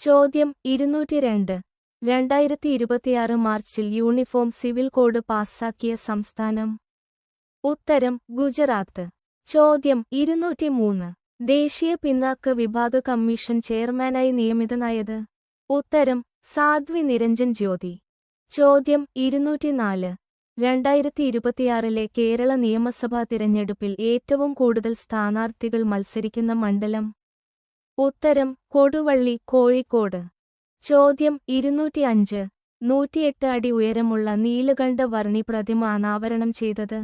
ചോദ്യം 202. 2026 മാർച്ചിൽ യൂണിഫോം സിവിൽ കോഡ് പാസ്സാക്കിയ സംസ്ഥാനം? ഉത്തരം ഗുജറാത്ത്. ചോദ്യം 203. ദേശീയ പിന്നാക്ക വിഭാഗ കമ്മീഷൻ ചെയർമാനായി നിയമിതനായത്? ഉത്തരം സാധ്വി നിരഞ്ജൻ ജ്യോതി. ചോദ്യം 204. 2026 കേരള നിയമസഭാ തിരഞ്ഞെടുപ്പിൽ ഏറ്റവും കൂടുതൽ സ്ഥാനാർത്ഥികൾ മത്സരിക്കുന്ന മണ്ഡലം? ഉത്തരം കൊടുവള്ളി, കോഴിക്കോട്. ചോദ്യം 205. 108 അടി ഉയരമുള്ള നീലകണ്ഠ വർണി പ്രതിമ അനാവരണം ചെയ്തത്?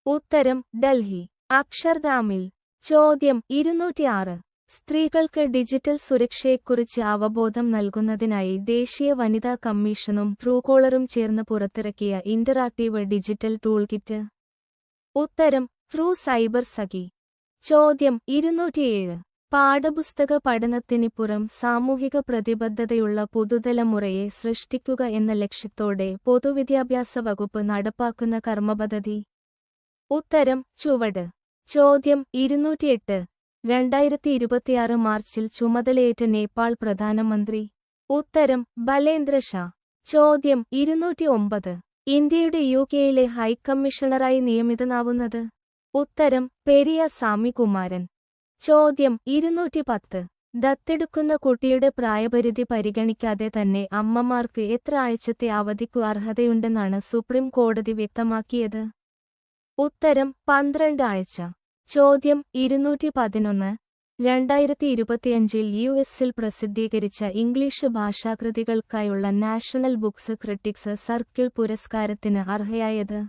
ഉത്തരം ഡൽഹി, അക്ഷർധാമിൽ. ചോദ്യം 206. സ്ത്രീകൾക്ക് ഡിജിറ്റൽ സുരക്ഷയെക്കുറിച്ച് അവബോധം നൽകുന്നതിനായി ദേശീയ വനിതാ കമ്മീഷനും ട്രൂകോളറും ചേർന്ന് പുറത്തിറക്കിയ ഇന്ററാക്റ്റീവ് ഡിജിറ്റൽ ടൂൾകിറ്റ്? ഉത്തരം ട്രൂ സൈബർ സഖി. ചോദ്യം 207. പാഠപുസ്തക പഠനത്തിനിപ്പുറം സാമൂഹിക പ്രതിബദ്ധതയുള്ള പുതുതലമുറയെ സൃഷ്ടിക്കുക എന്ന ലക്ഷ്യത്തോടെ പൊതുവിദ്യാഭ്യാസ വകുപ്പ് നടപ്പാക്കുന്ന കർമ്മപദ്ധതി? ഉത്തരം ചുവട്. ചോദ്യം 208. 2026 മാർച്ചിൽ ചുമതലയേറ്റ നേപ്പാൾ പ്രധാനമന്ത്രി? ഉത്തരം ബലേന്ദ്ര ഷാ. ചോദ്യം 209. ഇന്ത്യയുടെ യുകെയിലെ ഹൈക്കമ്മീഷണറായി നിയമിതനാവുന്നത്? ഉത്തരം പെരിയ സ്വാമി കുമാരൻ. ചോദ്യം 210. ദത്തെടുക്കുന്ന കുട്ടിയുടെ പ്രായപരിധി പരിഗണിക്കാതെ തന്നെ അമ്മമാർക്ക് എത്ര ആഴ്ചത്തെ അവധിക്കു അർഹതയുണ്ടെന്നാണ് സുപ്രീം കോടതി വ്യക്തമാക്കിയത്? ഉത്തരം 12 ആഴ്ച. ചോദ്യം 211. 2025 യുഎസിൽ പ്രസിദ്ധീകരിച്ച ഇംഗ്ലീഷ് ഭാഷാകൃതികൾക്കായുള്ള നാഷണൽ ബുക്സ് ക്രിട്ടിക്സ് സർക്കിൾ പുരസ്കാരത്തിന് അർഹയായത്?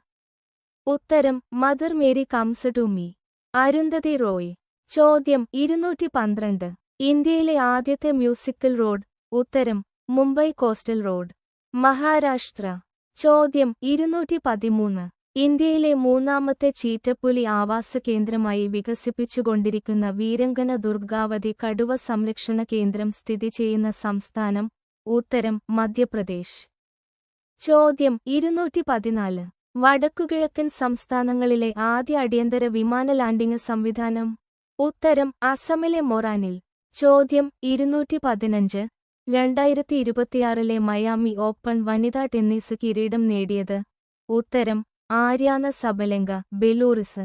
ഉത്തരം mother Mary comes to me, Arundhati Roy. ചോദ്യം 212. ഇന്ത്യയിലെ ആദ്യത്തെ മ്യൂസിക്കൽ റോഡ്? ഉത്തരം മുംബൈ കോസ്റ്റൽ റോഡ്, മഹാരാഷ്ട്ര. ചോദ്യം 213. ഇന്ത്യയിലെ മൂന്നാമത്തെ ചീറ്റപ്പുലി ആവാസ കേന്ദ്രമായി വികസിപ്പിച്ചുകൊണ്ടിരിക്കുന്ന വീരങ്കന ദുർഗാവതി കടുവ സംരക്ഷണ കേന്ദ്രം സ്ഥിതി ചെയ്യുന്ന സംസ്ഥാനം? ഉത്തരം മധ്യപ്രദേശ്. ചോദ്യം 214. വടക്കുകിഴക്കൻ സംസ്ഥാനങ്ങളിലെ ആദ്യ അടിയന്തര വിമാന ലാൻഡിംഗ് സംവിധാനം? ഉത്തരം അസമിലെ മൊറാനിൽ. ചോദ്യം 215. 2026 മയാമി ഓപ്പൺ വനിതാ ടെന്നീസ് കിരീടം നേടിയത്? ഉത്തരം ആര്യാന സബലെങ്ക, ബെലൂറിസ്.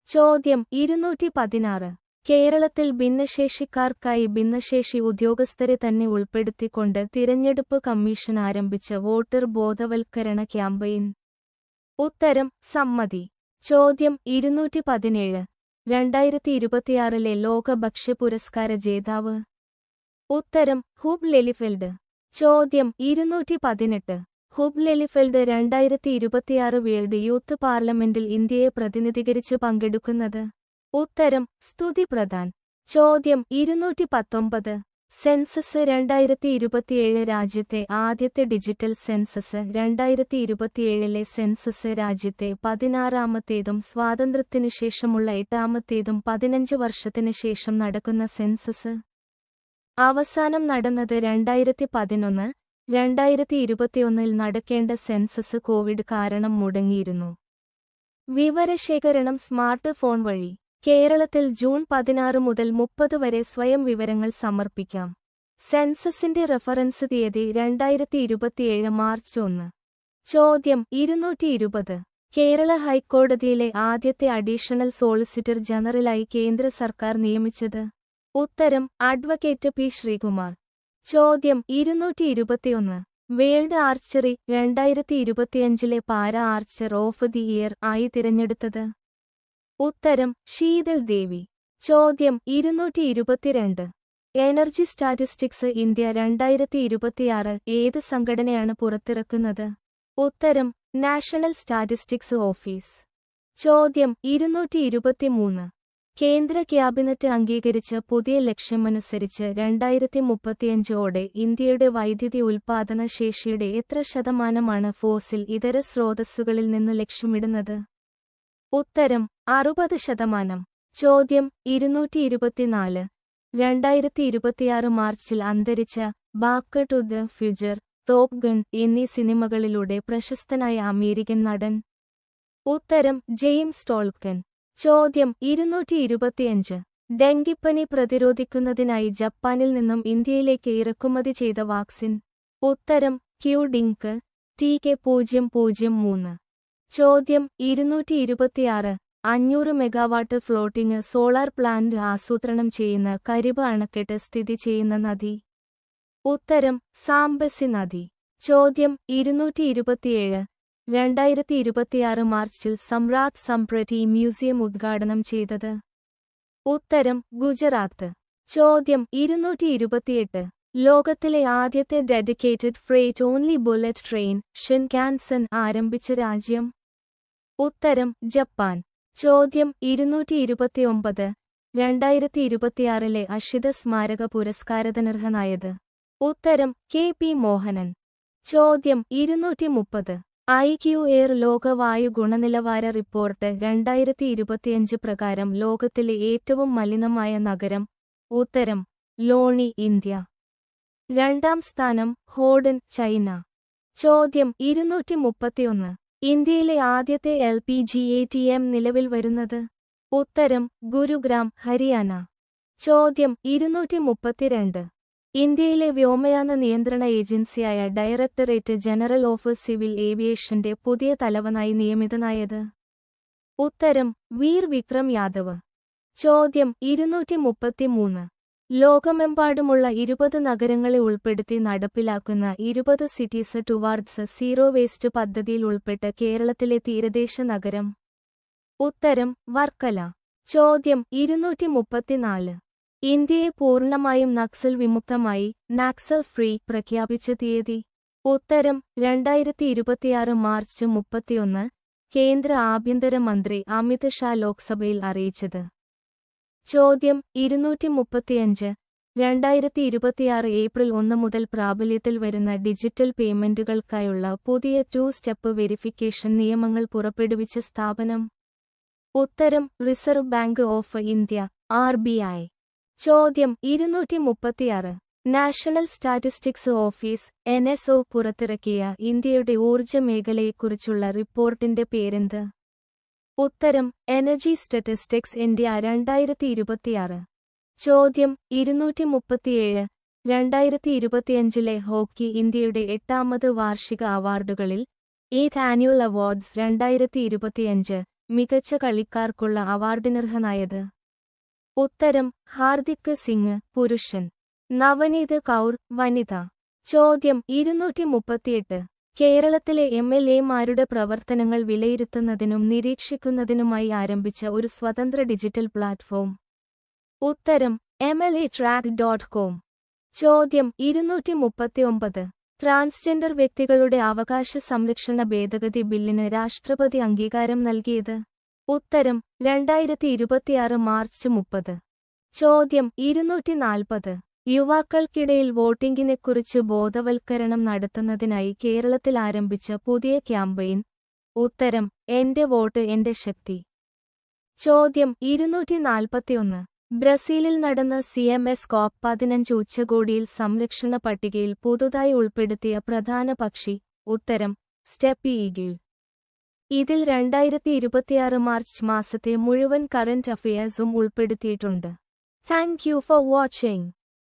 ചോദ്യം 216. കേരളത്തിൽ ഭിന്നശേഷിക്കാർക്കായി ഭിന്നശേഷി ഉദ്യോഗസ്ഥരെ തന്നെ ഉൾപ്പെടുത്തിക്കൊണ്ട് തിരഞ്ഞെടുപ്പ് കമ്മീഷൻ ആരംഭിച്ച വോട്ടർ ബോധവൽക്കരണ ക്യാമ്പയിൻ? ഉത്തരം സമ്മതി. ചോദ്യം 217. 2026 ലോക ഭക്ഷ്യ പുരസ്കാര ജേതാവ്? ഉത്തരം ഹുബ് ലെലിഫെൽഡ്. ചോദ്യം 218. ഹുബ് ലെലിഫെൽഡ് 2026 വേൾഡ് യൂത്ത് പാർലമെന്റിൽ ഇന്ത്യയെ പ്രതിനിധീകരിച്ച് പങ്കെടുക്കുന്നത്? ഉത്തരം സ്തുതി പ്രധാൻ. ചോദ്യം 219. സെൻസസ് 2027 രാജ്യത്തെ ആദ്യത്തെ ഡിജിറ്റൽ സെൻസസ്? 2027 സെൻസസ് രാജ്യത്തെ 16ാമത്തേതും സ്വാതന്ത്ര്യത്തിനുശേഷമുള്ള 8ാമത്തേതും 15 വർഷത്തിന് ശേഷം നടക്കുന്ന സെൻസസ്? അവസാനം നടന്നത് 2011. 2021 നടക്കേണ്ട സെൻസസ് കോവിഡ് കാരണം മുടങ്ങിയിരുന്നു. വിവരശേഖരണം സ്മാർട്ട് ഫോൺ വഴി. കേരളത്തിൽ ജൂൺ 16 മുതൽ 30 വരെ സ്വയം വിവരങ്ങൾ സമർപ്പിക്കാം. സെൻസസിന്റെ റഫറൻസ് തീയതി 2027 മാർച്ച് 1. ചോദ്യം 220. കേരള ഹൈക്കോടതിയിലെ ആദ്യത്തെ അഡീഷണൽ സോളിസിറ്റർ ജനറലായി കേന്ദ്ര സർക്കാർ നിയമിച്ചത്? ഉത്തരം അഡ്വക്കേറ്റ് പി ശ്രീകുമാർ. ചോദ്യം 221. World archery 2025 para archer of the year ആയി തിരഞ്ഞെടുത്തത്? ഉത്തരം ശീതൾ ദേവി. ചോദ്യം 222. എനർജി സ്റ്റാറ്റിസ്റ്റിക്സ് ഇന്ത്യ 2026 ഏത് സംഘടനയാണ് പുറത്തിറക്കുന്നത്? ഉത്തരം നാഷണൽ സ്റ്റാറ്റിസ്റ്റിക്സ് ഓഫീസ്. ചോദ്യം 223. കേന്ദ്ര ക്യാബിനറ്റ് അംഗീകരിച്ച പുതിയ ലക്ഷ്യമനുസരിച്ച് 2035ഓടെ ഇന്ത്യയുടെ വൈദ്യുതി ഉൽപ്പാദന ശേഷിയുടെ എത്ര ശതമാനമാണ് ഫോസിൽ ഇതര സ്രോതസ്സുകളിൽ നിന്നു ലക്ഷ്യമിടുന്നത്? ഉത്തരം 60%. ചോദ്യം 224. 2026 മാർച്ചിൽ അന്തരിച്ച back to the future, top gun എന്നീ സിനിമകളിലൂടെ പ്രശസ്തനായ അമേരിക്കൻ നടൻ? ഉത്തരം ജെയിംസ് ടോൾക്കൻ. ചോദ്യം 225. ഡെങ്കിപ്പനി പ്രതിരോധിക്കുന്നതിനായി ജപ്പാനിൽ നിന്നും ഇന്ത്യയിലേക്ക് ഇറക്കുമതി ചെയ്ത വാക്സിൻ? ഉത്തരം ക്യൂഡിങ്ക് TK003. ചോദ്യം 226. 500 മെഗാവാട്ട് ഫ്ലോട്ടിംഗ് സോളാർ പ്ലാന്റ് ആസൂത്രണം ചെയ്യുന്ന കരിബ് അണക്കെട്ട് സ്ഥിതി ചെയ്യുന്ന നദി? ഉത്തരം സാംബസി നദി. ചോദ്യം 227. 2026 മാർച്ചിൽ സമ്രാട്ട് സമ്പ്രതി മ്യൂസിയം ഉദ്ഘാടനം ചെയ്തത്? ഉത്തരം ഗുജറാത്ത്. ചോദ്യം 228. ലോകത്തിലെ ആദ്യത്തെ dedicated freight only bullet train Shinkansen ആരംഭിച്ച രാജ്യം? ഉത്തരം ജപ്പാൻ. ചോദ്യം 229. 2026 അഷിത സ്മാരക പുരസ്കാരത്തിനർഹനായത്? ഉത്തരം KP മോഹനൻ. ചോദ്യം 230. IQ എയർ ലോക വായു ഗുണനിലവാര റിപ്പോർട്ട് 2025 പ്രകാരം ലോകത്തിലെ ഏറ്റവും മലിനമായ നഗരം? ഉത്തരം ലോണി, ഇന്ത്യ. രണ്ടാം സ്ഥാനം ഹോഡൻ, ചൈന. ചോദ്യം 231. ഇന്ത്യയിലെ ആദ്യത്തെ LPG ATM നിലവിൽ വരുന്നത്? ഉത്തരം ഗുരുഗ്രാം, ഹരിയാന. ചോദ്യം 232. ഇന്ത്യയിലെ വ്യോമയാന നിയന്ത്രണ ഏജൻസിയായ ഡയറക്ടറേറ്റ് ജനറൽ ഓഫ് സിവിൽ ഏവിയേഷന്റെ പുതിയ തലവനായി നിയമിതനായത്? ഉത്തരം വീർ വിക്രം യാദവ്. ചോദ്യം 233. ലോകമെമ്പാടുമുള്ള 20 നഗരങ്ങളെ ഉൾപ്പെടുത്തി നടപ്പിലാക്കുന്ന 20 സിറ്റീസ് ടുവാർഡ്സ് സീറോ വേസ്റ്റ് പദ്ധതിയിൽ ഉൾപ്പെട്ട കേരളത്തിലെ തീരദേശ നഗരം? ഉത്തരം വർക്കല. ചോദ്യം 234. ഇന്ത്യയെ പൂർണ്ണമായും നക്സൽ വിമുക്തമായി നാക്സൽ ഫ്രീ പ്രഖ്യാപിച്ച തീയതി? ഉത്തരം 2026 മാർച്ച് 31. കേന്ദ്ര ആഭ്യന്തര മന്ത്രി അമിത് ഷാ ലോക്സഭയിൽ അറിയിച്ചത്. ചോദ്യം 235. 2026 ഏപ്രിൽ 1 മുതൽ പ്രാബല്യത്തിൽ വരുന്ന ഡിജിറ്റൽ പേയ്മെന്റുകൾക്കായുള്ള പുതിയ 2 സ്റ്റെപ്പ് വെരിഫിക്കേഷൻ നിയമങ്ങൾ പുറപ്പെടുവിച്ച സ്ഥാപനം? ഉത്തരം reserve bank of India RBI. ചോദ്യം 236. നാഷണൽ സ്റ്റാറ്റിസ്റ്റിക്സ് ഓഫീസ് NSO പുറത്തിറക്കിയ ഇന്ത്യയുടെ ഊർജ്ജ മേഖലയെക്കുറിച്ചുള്ള റിപ്പോർട്ടിന്റെ പേരെന്ത്? ഉത്തരം എനർജി സ്റ്റാറ്റിസ്റ്റിക്സ് ഇന്ത്യ 2026. ചോദ്യം 237. 2025 ഹോക്കി ഇന്ത്യയുടെ 8ാമത് വാർഷിക അവാർഡുകളിൽ 8th ആനുവൽ അവാർഡ്സ് 2025 മികച്ച കളിക്കാർക്കുള്ള അവാർഡിനർഹനായത്? ഉത്തരം ഹാർദിക് സിംഗ്, പുരുഷൻ. നവനീത് കൗർ, വനിത. ചോദ്യം 238. കേരളത്തിലെ MLA-മാരുടെ പ്രവർത്തനങ്ങൾ വിലയിരുത്തുന്നതിനും നിരീക്ഷിക്കുന്നതിനുമായി ആരംഭിച്ച ഒരു സ്വതന്ത്ര ഡിജിറ്റൽ പ്ലാറ്റ്ഫോം? ഉത്തരം MLAtrack.com. ചോദ്യം 239. ട്രാൻസ്ജെൻഡർ വ്യക്തികളുടെ അവകാശ സംരക്ഷണ ഭേദഗതി ബില്ലിന് രാഷ്ട്രപതി അംഗീകാരം നൽകിയത്? ഉത്തരം 2026 മാർച്ച് 30. ചോദ്യം 240. യുവാക്കൾക്കിടയിൽ വോട്ടിംഗിനെക്കുറിച്ച് ബോധവൽക്കരണം നടത്തുന്നതിനായി കേരളത്തിൽ ആരംഭിച്ച പുതിയ ക്യാമ്പയിൻ? ഉത്തരം എന്റെ വോട്ട് എന്റെ ശക്തി. ചോദ്യം 241. ബ്രസീലിൽ നടന്ന CMS COP15 ഉച്ചകോടിയിൽ സംരക്ഷണ പട്ടികയിൽ പുതുതായി ഉൾപ്പെടുത്തിയ പ്രധാന പക്ഷി? ഉത്തരം സ്റ്റെപ്പി ഈഗിൾ. ഇതിൽ 2026 മാർച്ച് മാസത്തെ മുഴുവൻ കറന്റ് അഫയേഴ്സും ഉൾപ്പെടുത്തിയിട്ടുണ്ട്. Thank you for watching.